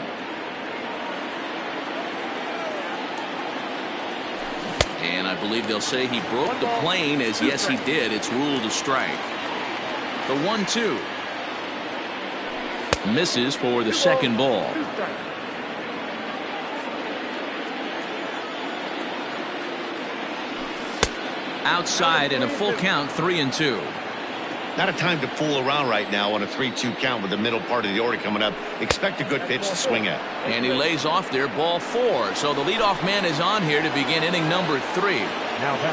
And I believe they'll say he broke the plane, as yes he did. It's ruled a strike. The 1-2. Misses for the second ball. Outside and a full count, 3-2. Not a time to fool around right now on a 3-2 count with the middle part of the order coming up. Expect a good pitch to swing at. And he lays off there, ball 4. So the leadoff man is on here to begin inning number 3.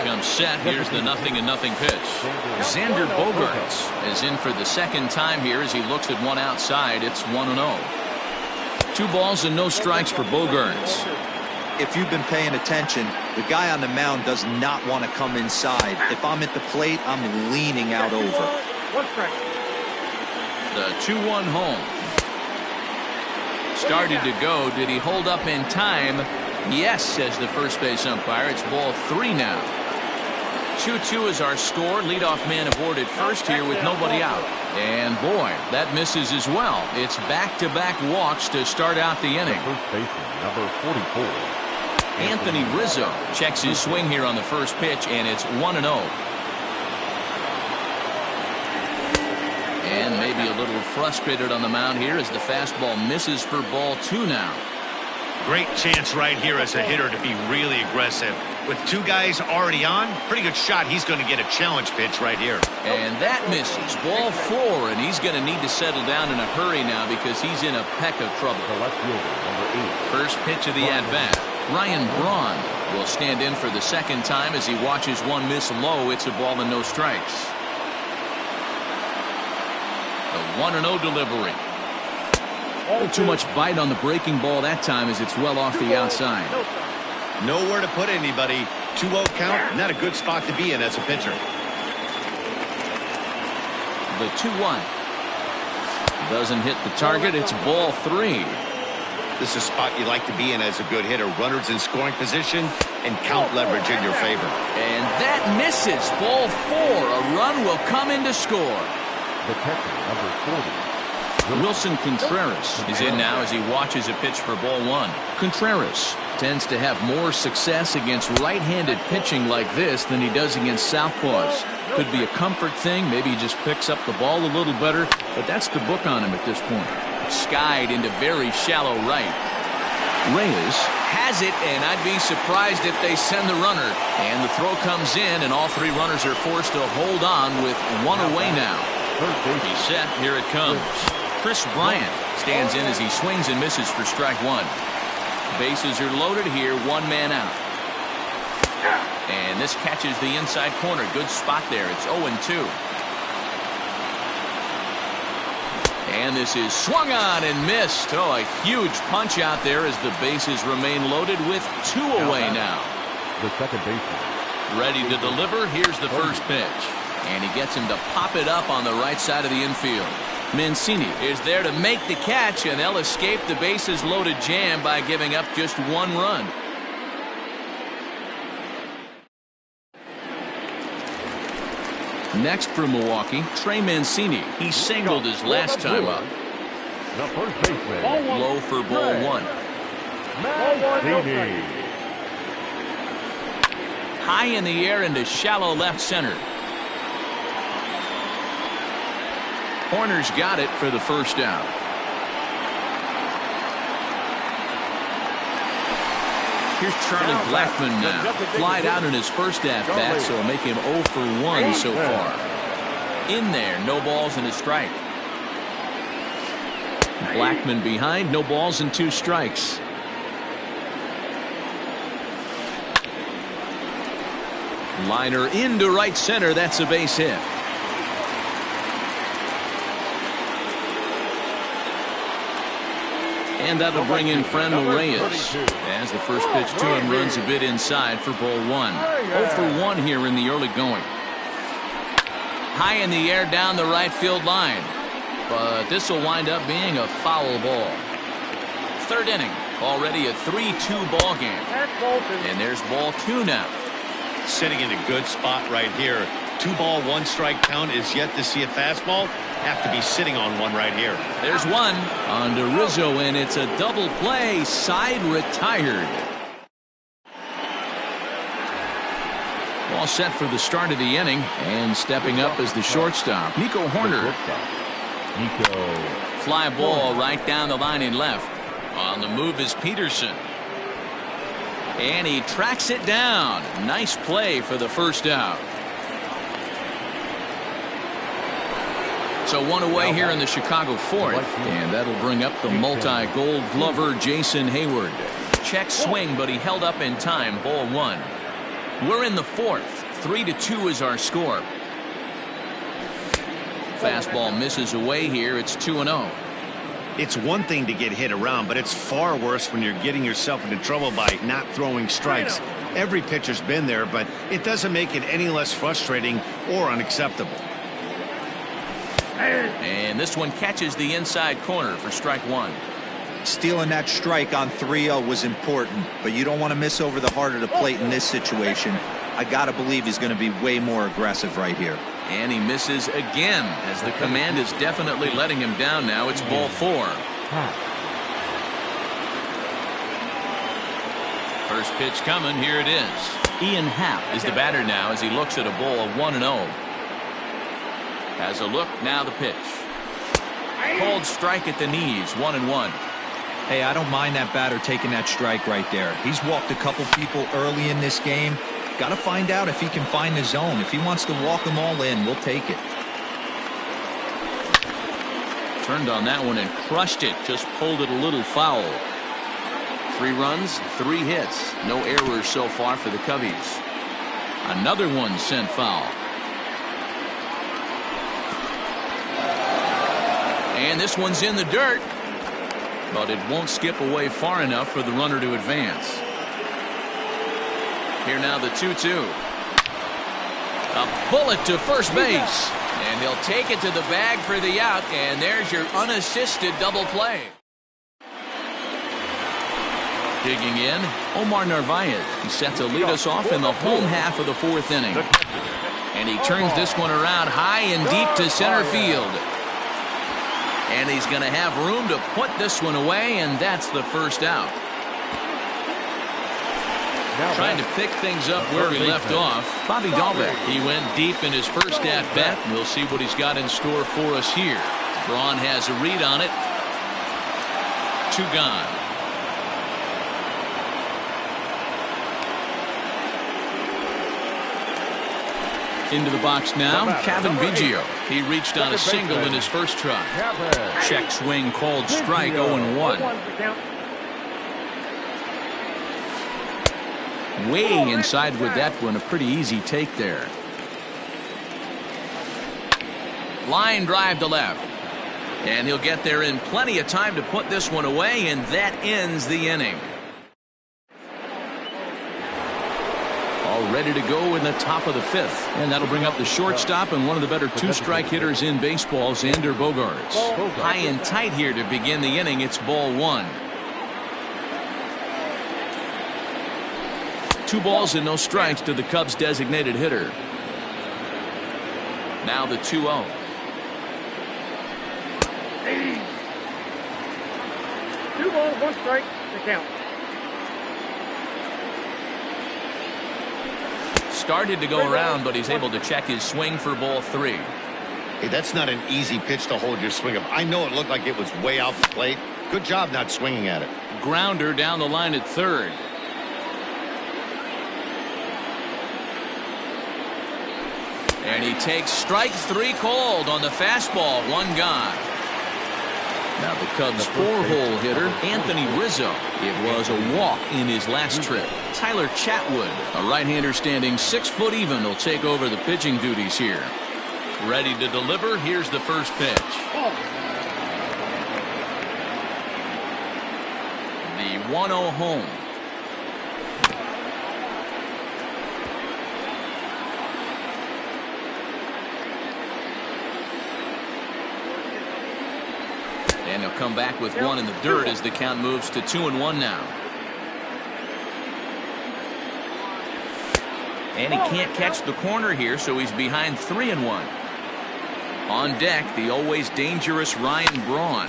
Comes set. Here's the 0-0 pitch. Xander Bogaerts is in for the second time here as he looks at one outside. It's 1-0. 2 balls and no strikes for Bogaerts. If you've been paying attention, the guy on the mound does not want to come inside. If I'm at the plate, I'm leaning out over. The 2-1 home. Started to go. Did he hold up in time? Yes, says the first base umpire. It's ball 3 now. 2-2 is our score. Leadoff man aboard at first here with nobody out. And boy, that misses as well. It's back-to-back walks to start out the inning. First baseman, number 44. Anthony Rizzo checks his swing here on the first pitch, and it's 1-0. And maybe a little frustrated on the mound here as the fastball misses for ball 2 now. Great chance right here as a hitter to be really aggressive. With 2 guys already on, pretty good shot. He's going to get a challenge pitch right here. And that misses. Ball 4, and he's going to need to settle down in a hurry now because he's in a peck of trouble. The left fielder, number 8. First pitch of the at-bat. Ryan Braun will stand in for the second time as he watches one miss low. It's a ball and no strikes. The 1-0 delivery. Too much bite on the breaking ball that time as it's well off the outside. Nowhere to put anybody. 2-0 count, not a good spot to be in as a pitcher. The 2-1 doesn't hit the target. It's ball 3. This is a spot you like to be in as a good hitter. Runners in scoring position and count leverage in your favor. And that misses. Ball 4. A run will come in to score. The catcher, number 40. Wilson Contreras is in now as he watches a pitch for ball 1. Contreras tends to have more success against right-handed pitching like this than he does against southpaws. Could be a comfort thing. Maybe he just picks up the ball a little better, but that's the book on him at this point. Skied into very shallow right. Reyes has it, and I'd be surprised if they send the runner. And the throw comes in, and all 3 runners are forced to hold on with 1 away now. He's set. Here it comes. Chris Bryant stands in as he swings and misses for strike 1. Bases are loaded here. 1 man out. And this catches the inside corner. Good spot there. It's 0-2. And this is swung on and missed. Oh, a huge punch out there as the bases remain loaded with 2 away now. The second baseman. Ready to deliver. Here's the first pitch. And he gets him to pop it up on the right side of the infield. Mancini is there to make the catch, and they'll escape the bases loaded jam by giving up just 1 run. Next for Milwaukee, Trey Mancini. He singled his last time up. The first baseman. Low for ball 1. Mancini. High in the air into shallow left center. Horner's got it for the first out. Here's Charlie Blackmon now. Flied out in his first at-bat, so it'll make him 0 for 1 so far. In there, no balls and a strike. Blackmon behind, no balls and 2 strikes. Liner into right center, that's a base hit. And that'll bring in Franmil Reyes as the first pitch to him runs a bit inside for ball 1. 0 for 1 here in the early going. High in the air down the right field line. But this will wind up being a foul ball. 3rd inning. Already a 3-2 ball game. And there's ball 2 now. Sitting in a good spot right here. 2 ball, 1 strike count is yet to see a fastball. Have to be sitting on 1 right here. There's 1 on to Rizzo, and it's a double play. Side retired. All set for the start of the inning, and stepping up as the shortstop, Nico Horner. Fly ball right down the line and left. On the move is Peterson. And he tracks it down. Nice play for the first out. So 1 away here in the Chicago 4th. And that'll bring up the multi-gold glover Jason Hayward. Check swing, but he held up in time. Ball 1. We're in the 4th. 3-2 is our score. Fastball misses away here. It's 2-0. It's one thing to get hit around, but it's far worse when you're getting yourself into trouble by not throwing strikes. Every pitcher's been there, but it doesn't make it any less frustrating or unacceptable. And this one catches the inside corner for strike 1. Stealing that strike on 3-0 was important, but you don't want to miss over the heart of the plate in this situation. I gotta believe he's going to be way more aggressive right here. And he misses again as the command is definitely letting him down now. It's ball 4. First pitch coming. Here it is. Ian Happ is the batter now as he looks at a ball of 1-0. Has a look. Now the pitch. Cold strike at the knees. 1-1. Hey, I don't mind that batter taking that strike right there. He's walked a couple people early in this game. Got to find out if he can find the zone. If he wants to walk them all in, we'll take it. Turned on that one and crushed it. Just pulled it a little foul. 3 runs, 3 hits. No errors so far for the Cubbies. Another one sent foul. And this one's in the dirt. But it won't skip away far enough for the runner to advance. Here now the 2-2. A bullet to first base. And they'll take it to the bag for the out. And there's your unassisted double play. Digging in, Omar Narvaez. He's set to lead us off in the home half of the fourth inning. And he turns this one around high and deep to center field. And he's going to have room to put this one away, and that's the first out. Trying to pick things up where he left off. Bobby Dahlbeck. He went deep in his first at-bat. We'll see what he's got in store for us here. Braun has a read on it. 2 gone. Into the box now, Kevin Biggio. He reached on a single in his first try. Check swing called strike, 0-1. Way inside with that one, a pretty easy take there. Line drive to left. And he'll get there in plenty of time to put this one away, and that ends the inning. All ready to go in the top of the 5th. And that'll bring up the shortstop and one of the better 2-strike hitters in baseball, Xander Bogaerts. High and tight here to begin the inning. It's ball 1. 2 balls and no strikes to the Cubs' designated hitter. Now the 2-0. Hey. 2 balls, 1 strike to count. Started to go around, but he's able to check his swing for ball 3. Hey, that's not an easy pitch to hold your swing up. I know it looked like it was way out the plate. Good job not swinging at it. Grounder down the line at third. And he takes strike 3 called on the fastball. 1 gone. Now the Cubs' 4-hole hitter, Anthony Rizzo. It was a walk in his last trip. Tyler Chatwood, a right-hander standing 6 foot even, will take over the pitching duties here. Ready to deliver. Here's the first pitch. The 1-0 home. And he'll come back with 1 in the dirt as the count moves to 2-1 now. And he can't catch the corner here, so he's behind 3-1. On deck, the always dangerous Ryan Braun.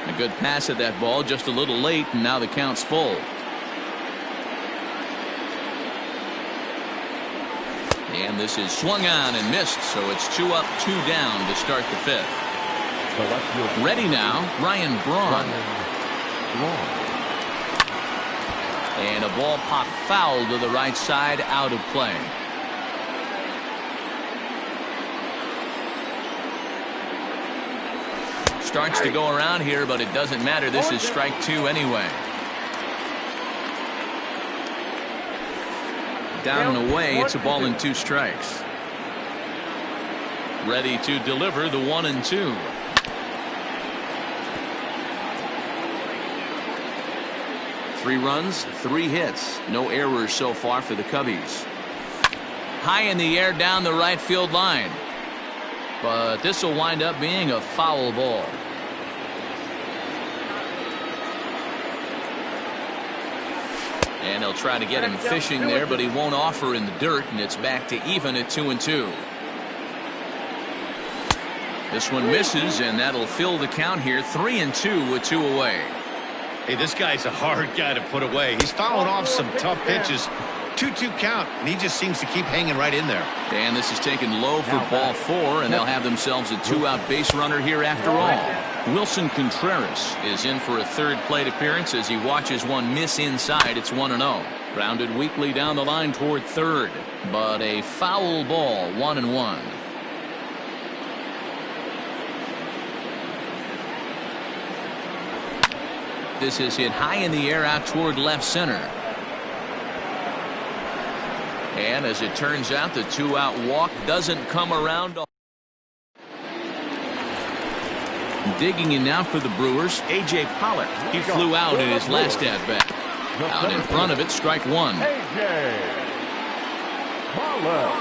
A good pass at that ball, just a little late, and now the count's full. And this is swung on and missed, so it's 2 up, 2 down to start the 5th. Ready now, Ryan Braun. And a ball popped foul to the right side, out of play. Starts to go around here, but it doesn't matter. This is strike 2 anyway. Down and away, it's a ball and 2 strikes. Ready to deliver the 1-2. 3 runs, 3 hits. No errors so far for the Cubbies. High in the air down the right field line. But this will wind up being a foul ball. And they'll try to get him fishing there, but he won't offer in the dirt, and it's back to even at 2-2. This one misses, and that'll fill the count here. 3-2 with 2 away. Hey, this guy's a hard guy to put away. He's fouling off some tough pitches. 2-2 count, and he just seems to keep hanging right in there. And this is taken low for ball 4, and they'll have themselves a 2-out base runner here after all. Wilson Contreras is in for a 3rd plate appearance as he watches one miss inside. It's 1-0. Grounded weakly down the line toward 3rd, but a foul ball, 1-1. This is hit high in the air out toward left center. And as it turns out, the 2-out walk doesn't come around. Digging in now for the Brewers, A.J. Pollock. He flew out in his last at-bat. Out in front of it, strike 1. A.J. Pollock.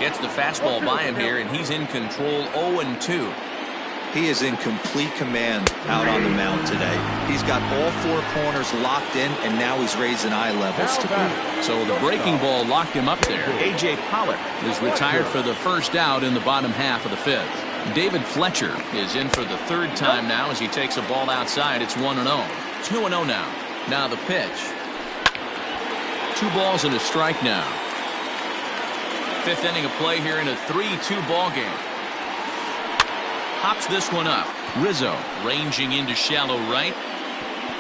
Gets the fastball by him here, and he's in control. 0-2. He is in complete command out on the mound today. He's got all 4 corners locked in, and now he's raising eye levels to boot. So the breaking ball locked him up there. A.J. Pollock is retired for the first out in the bottom half of the 5th. David Fletcher is in for the 3rd time now as he takes a ball outside. It's 1-0. 2-0 now. Now the pitch. 2 balls and a strike now. 5th inning of play here in a 3-2 ball game. Hops this one up. Rizzo ranging into shallow right,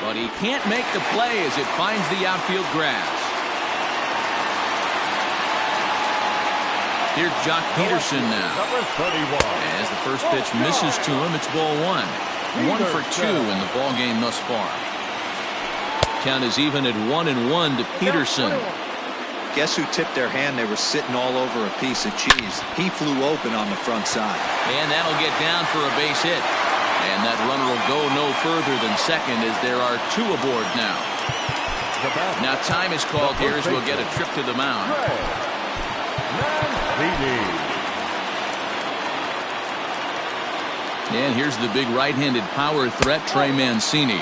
but he can't make the play as it finds the outfield grass. Here's Jock Peterson now. As the first pitch misses to him, it's ball 1. 1 for 2 in the ball game thus far. Count is even at 1-1 to Peterson. Guess who tipped their hand? They were sitting all over a piece of cheese. He flew open on the front side. And that'll get down for a base hit. And that runner will go no further than second as there are 2 aboard now. Now time is called here as we'll get a trip to the mound. And here's the big right-handed power threat, Trey Mancini,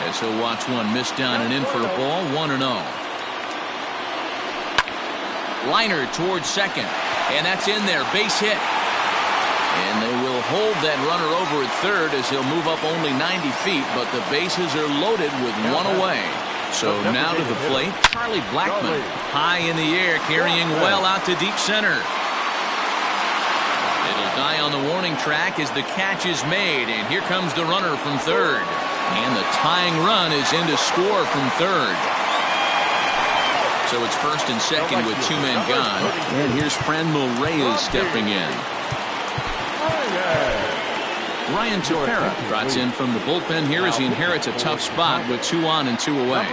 as he'll watch one miss down and in for a ball. 1-0. Liner towards second, and that's in there. Base hit. And they will hold that runner over at third as he'll move up only 90 feet, but the bases are loaded with 1 away. So now to the plate, Charlie Blackmon, high in the air, carrying well out to deep center. It'll die on the warning track as the catch is made, and here comes the runner from third. And the tying run is in to score from third. So it's first and second with 2 men gone. And here's Franmil Reyes stepping in. Ryan Tepera trots in from the bullpen here as he inherits a tough spot with 2 on and 2 away.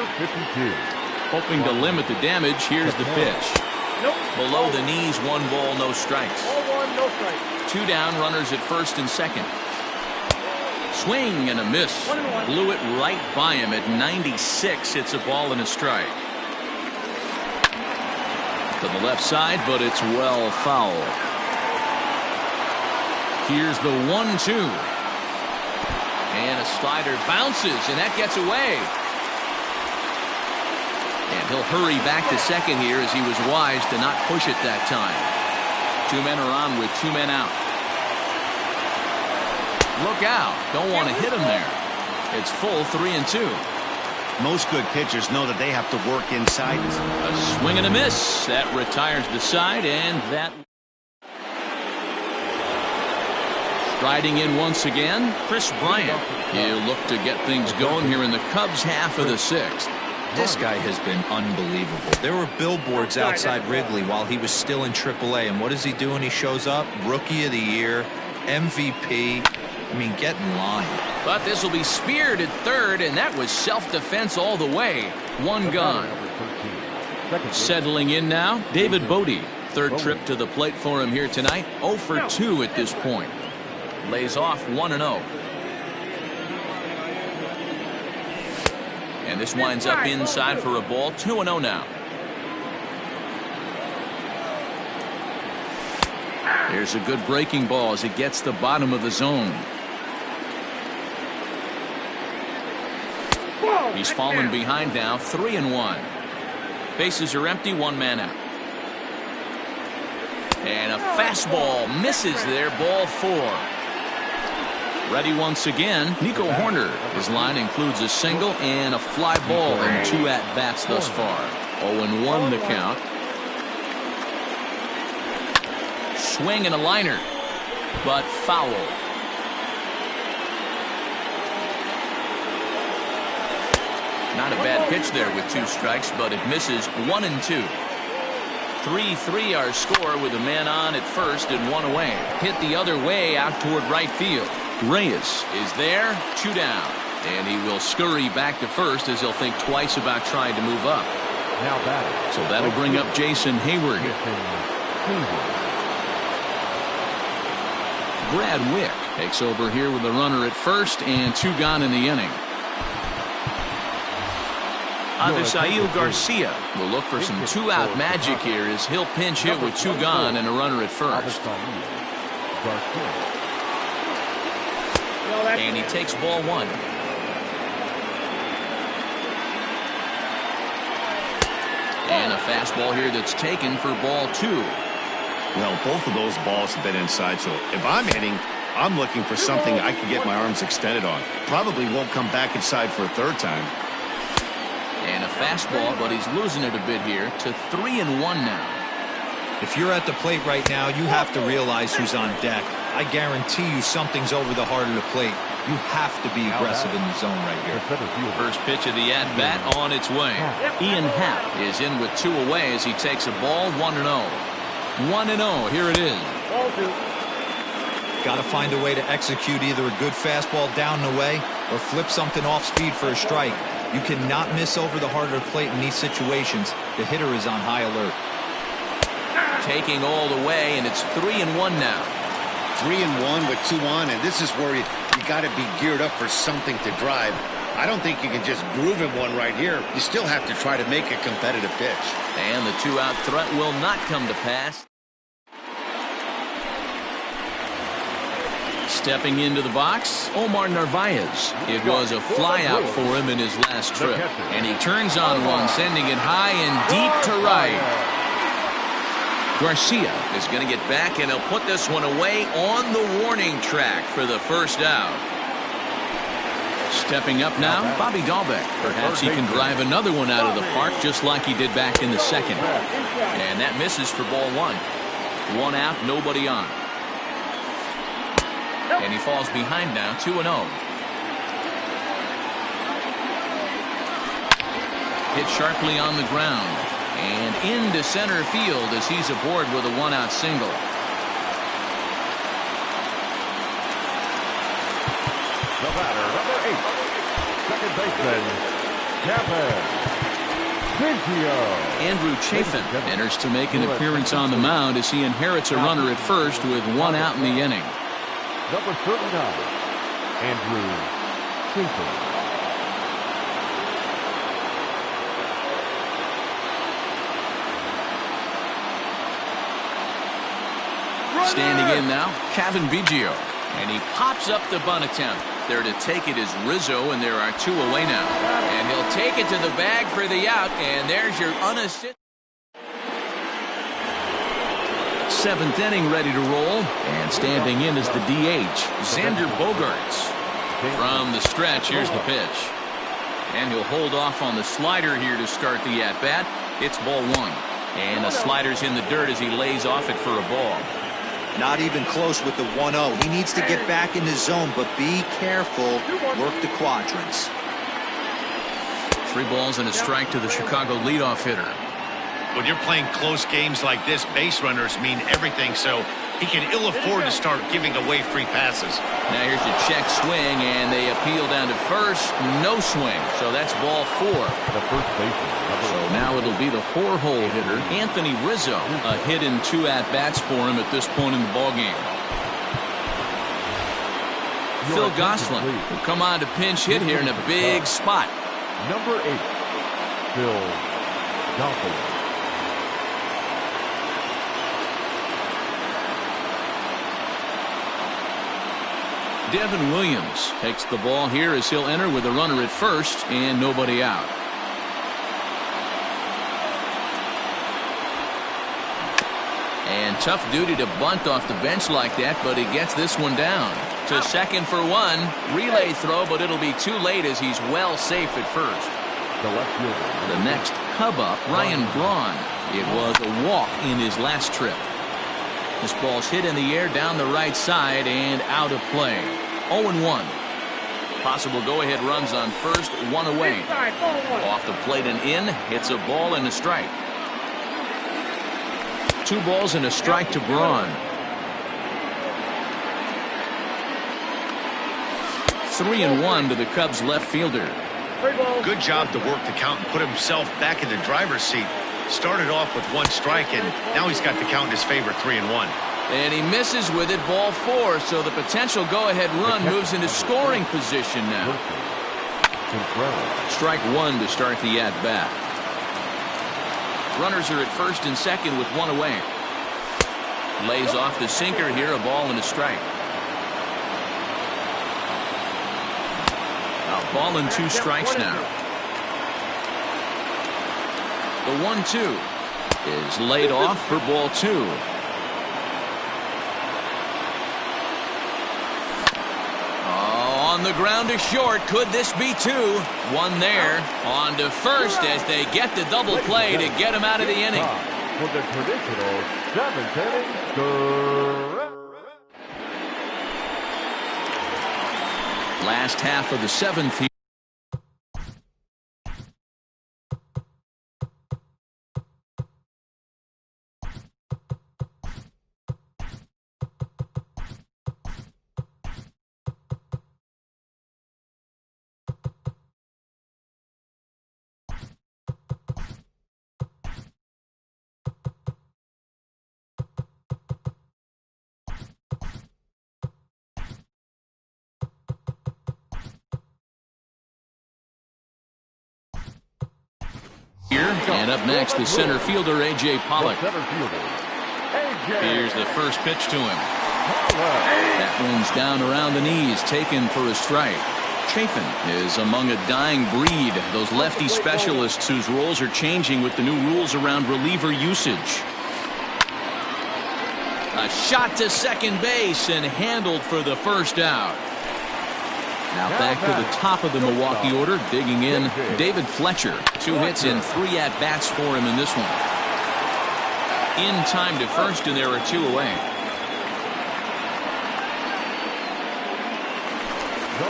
Hoping to limit the damage, here's the pitch. Below the knees, 1 ball, no strikes. 2 down, runners at first and second. Swing and a miss. Blew it right by him at 96. It's a ball and a strike. To the left side, but it's well foul. Here's the 1-2. And a slider bounces, and that gets away. And he'll hurry back to second here as he was wise to not push it that time. 2 men are on with 2 men out. Look out. Don't want to hit him there. It's full 3-2. Most good pitchers know that they have to work inside. A swing and a miss. That retires the side, and that. Striding in once again, Chris Bryant. He'll look to get things going here in the Cubs half of the 6th. This guy has been unbelievable. There were billboards outside Wrigley while he was still in AAA, and what is he doing? He shows up, Rookie of the Year, MVP. I mean, get in line. But this will be speared at third, and that was self-defense all the way. 1 gone. Settling in now, David Bodie. 3rd trip to the plate for him here tonight. 0 for 2 at this point. Lays off 1-0. And this winds up inside for a ball. 2-0 now. Here's a good breaking ball as it gets the bottom of the zone. He's fallen behind now. 3-1. Bases are empty. 1 man out. And a fastball misses there. Ball 4. Ready once again. Nico Horner. His line includes a single and a fly ball in 2 at-bats thus far. 0-1 the count. Swing and a liner, but foul. Not a bad pitch there with 2 strikes, but it misses. 1-2. 3-3 our score with a man on at first and 1 away. Hit the other way out toward right field. Reyes is there, 2 down, and he will scurry back to first as he'll think twice about trying to move up. So that'll bring up Jason Hayward. Brad Wick takes over here with a runner at first and 2 gone in the inning. Avisail Garcia will look for some 2-out magic here as he'll pinch hit with 2 gone and a runner at first. And he takes ball 1. And a fastball here that's taken for ball 2. Well, both of those balls have been inside, so if I'm hitting, I'm looking for something I can get my arms extended on. Probably won't come back inside for a third time. And a fastball, but he's losing it a bit here to 3-1 now. If you're at the plate right now, you have to realize who's on deck. I guarantee you something's over the heart of the plate. You have to be aggressive in the zone right here. First pitch of the at-bat on its way. Ian Happ is in with 2 away as he takes a ball 1-0. 1-0, here it is. Ball 2. Got to find a way to execute either a good fastball down and away or flip something off speed for a strike. You cannot miss over the heart of the plate in these situations. The hitter is on high alert. Taking all the way, and it's 3-1 now. 3-1 with 2 on, and this is where you got to be geared up for something to drive. I don't think you can just groove him one right here. You still have to try to make a competitive pitch. And the 2-out threat will not come to pass. Stepping into the box, Omar Narvaez. It was a flyout for him in his last trip. And he turns on one, sending it high and deep to right. Garcia is going to get back, and he'll put this one away on the warning track for the first out. Stepping up now, Bobby Dahlbeck. Perhaps he can drive another one out of the park just like he did back in the second. And that misses for ball 1. 1 out, nobody on. And he falls behind now, 2-0. Hit sharply on the ground. And into center field as he's aboard with a 1-out single. The batter, number 8, second baseman, Andrew Chafin enters to make an appearance on the mound as he inherits a runner at first with 1 out in the inning. Number 39, Andrew Chafin. Standing in now, Kevin Biggio. And he pops up the bunt attempt. There to take it is Rizzo, and there are 2 away now. And he'll take it to the bag for the out, and there's your unassisted. 7th inning ready to roll. And standing in is the DH, Xander Bogaerts. From the stretch, here's the pitch. And he'll hold off on the slider here to start the at-bat. It's ball 1. And the slider's in the dirt as he lays off it for a ball. Not even close with the 1-0. He needs to get back in the zone, but be careful. Work the quadrants. 3 balls and a strike to the Chicago leadoff hitter. When you're playing close games like this, base runners mean everything, so he can ill afford to start giving away free passes. Now here's a check swing, and they appeal down to first. No swing, so that's ball 4. The first baseman. So now it'll be the 4-hole hitter, Anthony Rizzo. A hit in 2 at-bats for him at this point in the ballgame. Phil Gosselin will come on to pinch hit here in a big spot. Number 8, Phil Gosselin. Devin Williams takes the ball here as he'll enter with a runner at first and nobody out. And tough duty to bunt off the bench like that, but he gets this one down. To second for 1. Relay throw, but it'll be too late as he's well safe at first. The next Cub up, Ryan Braun. It was a walk in his last trip. This ball's hit in the air down the right side and out of play. 0-1. Possible go-ahead runs on first, 1 away. Off the plate and in, it's a ball and a strike. 2 balls and a strike to Braun. 3-1 to the Cubs left fielder. Good job to work the count and put himself back in the driver's seat. Started off with 1 strike, and now he's got the count in his favor, 3-1. And he misses with it, ball 4, so the potential go-ahead run moves into scoring position now. Strike 1 to start the at-bat. Runners are at first and second with 1 away. Lays off the sinker here, a ball and a strike. Ball and 2 strikes now. The 1-2 is laid off for ball 2. Oh, on the ground to short. Could this be 2? One there. On to first as they get the double play to get him out of the inning. For the traditional 7th inning, Last half of the 7th here. And up next, the center fielder, A.J. Pollock. Here's the first pitch to him. That one's down around the knees, taken for a strike. Chafin is among a dying breed, those lefty specialists whose roles are changing with the new rules around reliever usage. A shot to second base and handled for the first out. Now back to the top of the Milwaukee order, digging in, David Fletcher. 2 hits and 3 at-bats for him in this one. In time to first, and there are 2 away.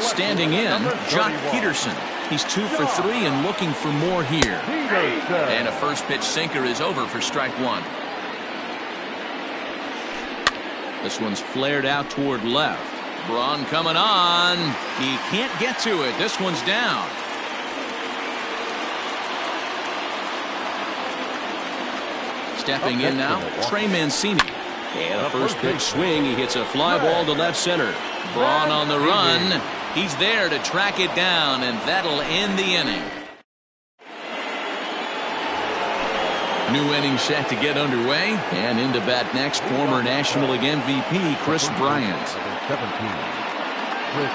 Standing in, Jock Peterson. He's 2 for 3 and looking for more here. And a first pitch sinker is over for strike 1. This one's flared out toward left. Braun coming on. He can't get to it. This one's down. Stepping in now, Trey Mancini. And a first pitch swing. He hits a fly ball to left center. Braun on the run. He's there to track it down, and that'll end the inning. New inning set to get underway. And into bat next, former National League MVP Chris Bryant. 17. Chris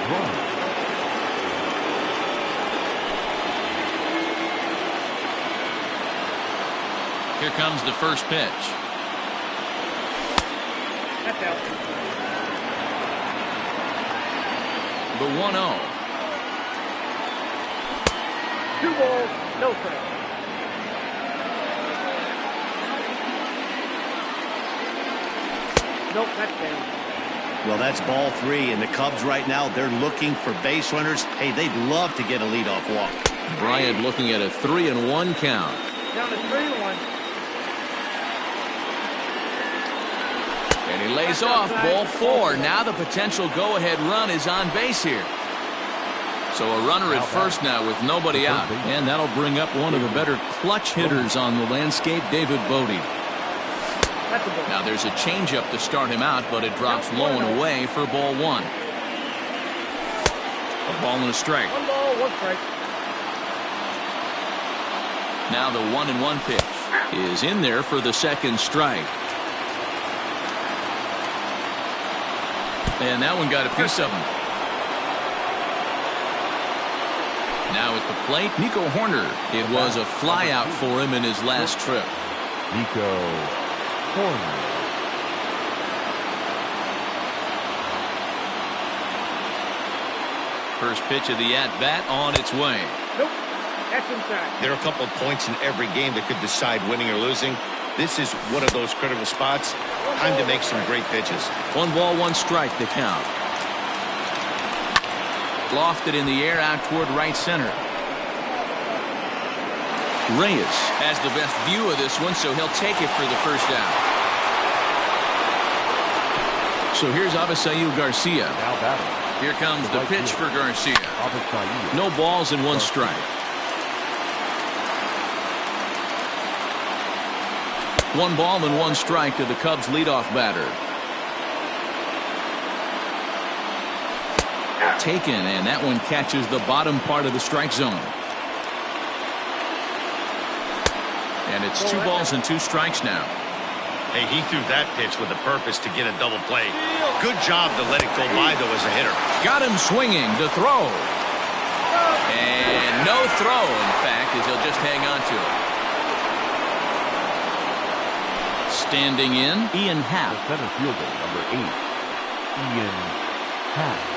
Bryant. Here comes the first pitch. That's out. The 1-0. 2 balls, no strikes. Nope, that's down. Well, that's ball 3, and the Cubs right now, they're looking for base runners. Hey, they'd love to get a leadoff walk. Bryant looking at a 3-1 count. Down to 3-1. And he lays off ball 4. Now the potential go-ahead run is on base here. So a runner at first now with nobody out. And that'll bring up one of the better clutch hitters on the landscape, David Bodie. Now there's a changeup to start him out, but it drops low and away for ball 1. A ball and a strike. 1 ball, 1 strike. Now the 1-1 pitch is in there for the second strike. And that one got a piece of him. Now at the plate, Nico Horner. It was a fly out for him in his last trip. Nico Horner. First pitch of the at-bat on its way. Nope, that's inside. There are a couple of points in every game that could decide winning or losing. This is one of those critical spots. Time to make some great pitches. 1 ball, 1 strike to count. Lofted in the air out toward right center. Reyes has the best view of this one, so he'll take it for the first out. So here's Avisail Garcia. Now batting. Here comes the pitch for Garcia. Avisail. No balls and 1 strike. 1 ball and 1 strike to the Cubs leadoff batter. Taken, and that one catches the bottom part of the strike zone. And it's 2 balls and 2 strikes now. Hey, he threw that pitch with a purpose to get a double play. Good job to let it go by, though, as a hitter. Got him swinging to throw. No throw, in fact, as he'll just hang on to it. Standing in, Ian Happ. The center fielder, number 8, Ian Happ.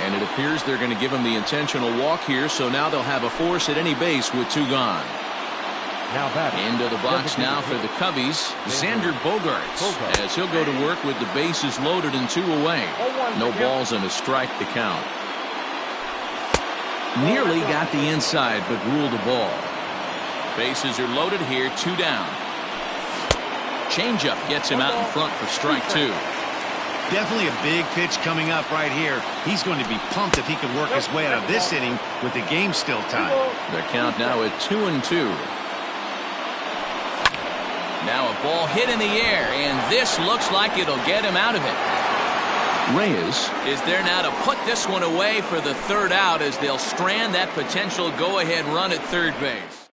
And it appears they're going to give him the intentional walk here, so now they'll have a force at any base with 2 gone. Now batting. Into the box now for the Cubbies, Xander Bogaerts, as he'll go to work with the bases loaded and 2 away. No balls and a strike to count. Nearly got the inside, but ruled a ball. Bases are loaded here, 2 down. Changeup gets him out in front for strike 2. Definitely a big pitch coming up right here. He's going to be pumped if he can work his way out of this inning with the game still tied. The count now at 2-2. Now a ball hit in the air, and this looks like it'll get him out of it. Reyes is there now to put this one away for the 3rd out as they'll strand that potential go-ahead run at third base.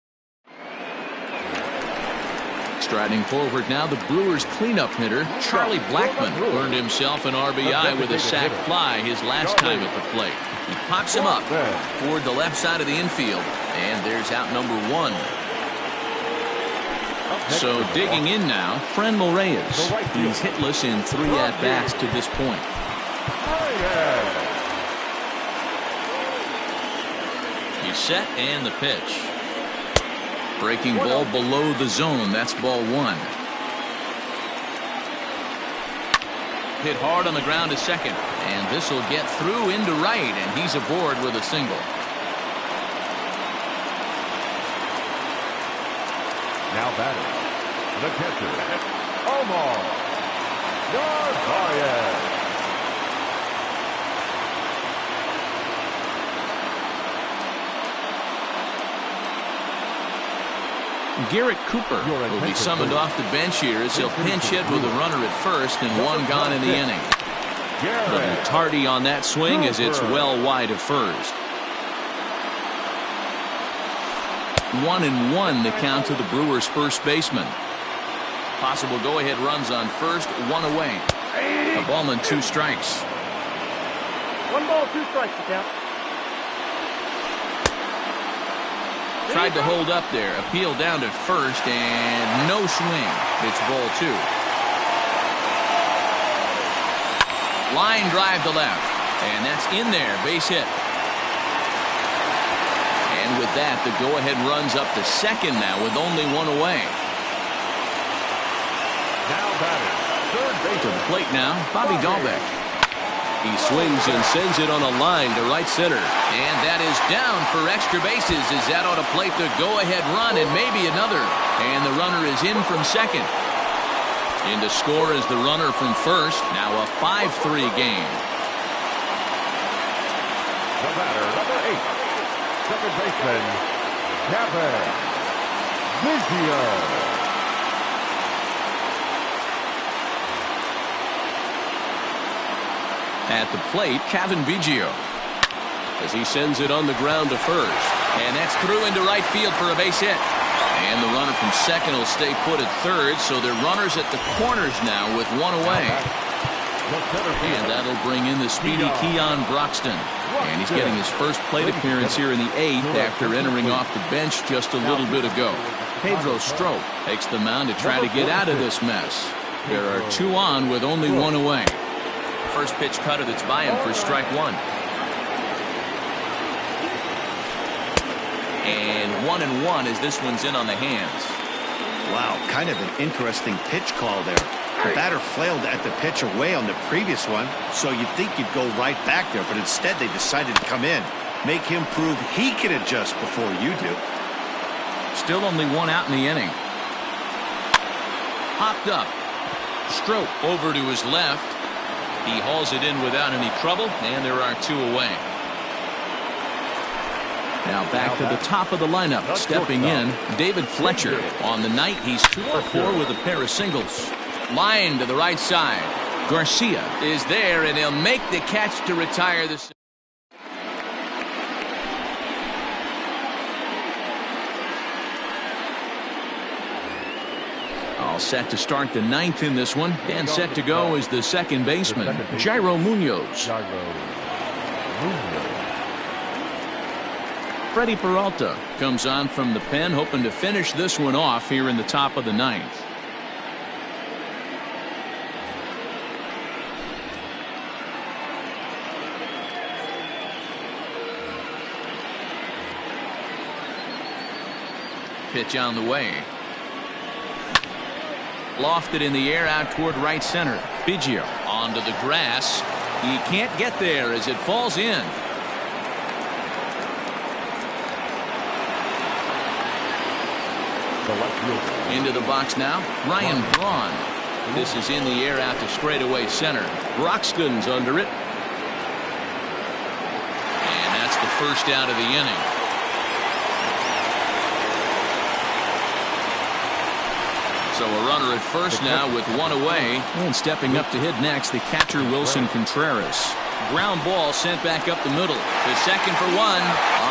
Striding forward now, the Brewers' cleanup hitter, Charlie Blackmon, earned himself an RBI with a sac fly his last time at the plate. He pops him up toward the left side of the infield, and there's out number 1. So digging in now, Franmil Reyes. He's hitless in 3 at-bats to this point. He's set and the pitch. Breaking ball below the zone. That's ball 1. Hit hard on the ground to second. And this will get through into right, and he's aboard with a single. Now batting. The catcher, Omar Narvaez. Garrett Cooper will be summoned off the bench here as he'll pinch hit with a runner at first and 1 gone in the inning. A little tardy on that swing as it's well wide of first. 1-1 the count to the Brewers' first baseman. Possible go-ahead runs on first, 1 away. A ball and 2 strikes. 1 ball, 2 strikes to count. Tried to hold up there. Appeal down to first, and no swing. It's ball 2. Line drive to left, and that's in there. Base hit. And with that, the go-ahead runs up to second now with only 1 away. Now batting. Third base. To the plate now, Bobby Dahlbeck. He swings and sends it on a line to right center. And that is down for extra bases as that ought to plate the go-ahead run and maybe another. And the runner is in from second. In to score is the runner from first. Now a 5-3 game. The batter, number 8, second baseman, Kevin Biggio. At the plate, Kevin Biggio, as he sends it on the ground to first. And that's through into right field for a base hit. And the runner from second will stay put at third, so they're runners at the corners now with 1 away. And that'll bring in the speedy Keon Broxton. And he's getting his first plate appearance here in the 8th after entering off the bench just a little bit ago. Pedro Strop takes the mound to try to get out of this mess. There are 2 on with only 1 away. First pitch cutter that's by him for strike 1. And 1-1 as this one's in on the hands. Wow, kind of an interesting pitch call there. The batter flailed at the pitch away on the previous one, so you'd think you'd go right back there, but instead they decided to come in. Make him prove he can adjust before you do. Still only 1 out in the inning. Hopped up. Strop over to his left. He hauls it in without any trouble, and there are 2 away. Now back to the top of the lineup. Stepping in, David Fletcher. On the night, he's 2 for 4 with a pair of singles. Line to the right side. Garcia is there, and he'll make the catch to retire the... All set to start the 9th in this one, and set to go is the second baseman, Jairo Munoz. Freddie Peralta comes on from the pen, hoping to finish this one off here in the top of the ninth. Pitch on the way. Lofted in the air out toward right center. Biggio onto the grass. He can't get there as it falls in. Into the box now, Ryan Braun. This is in the air out to straightaway center. Broxton's under it. And that's the first out of the inning. So a runner at first now with one away. And stepping up to hit next, the catcher Wilson Contreras. Ground ball sent back up the middle. To second for one.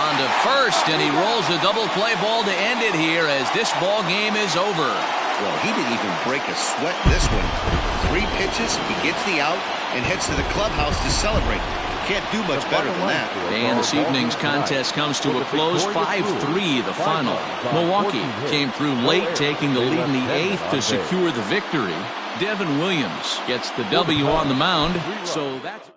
On to first, and he rolls a double play ball to end it here as this ball game is over. Well, he didn't even break a sweat this one. 3 pitches, he gets the out, and heads to the clubhouse to celebrate. Can't do much better than that. And this evening's contest comes to a close, 5-3 the final. Milwaukee came through late, taking the lead in the 8th to secure the victory. Devin Williams gets the W on the mound. So that's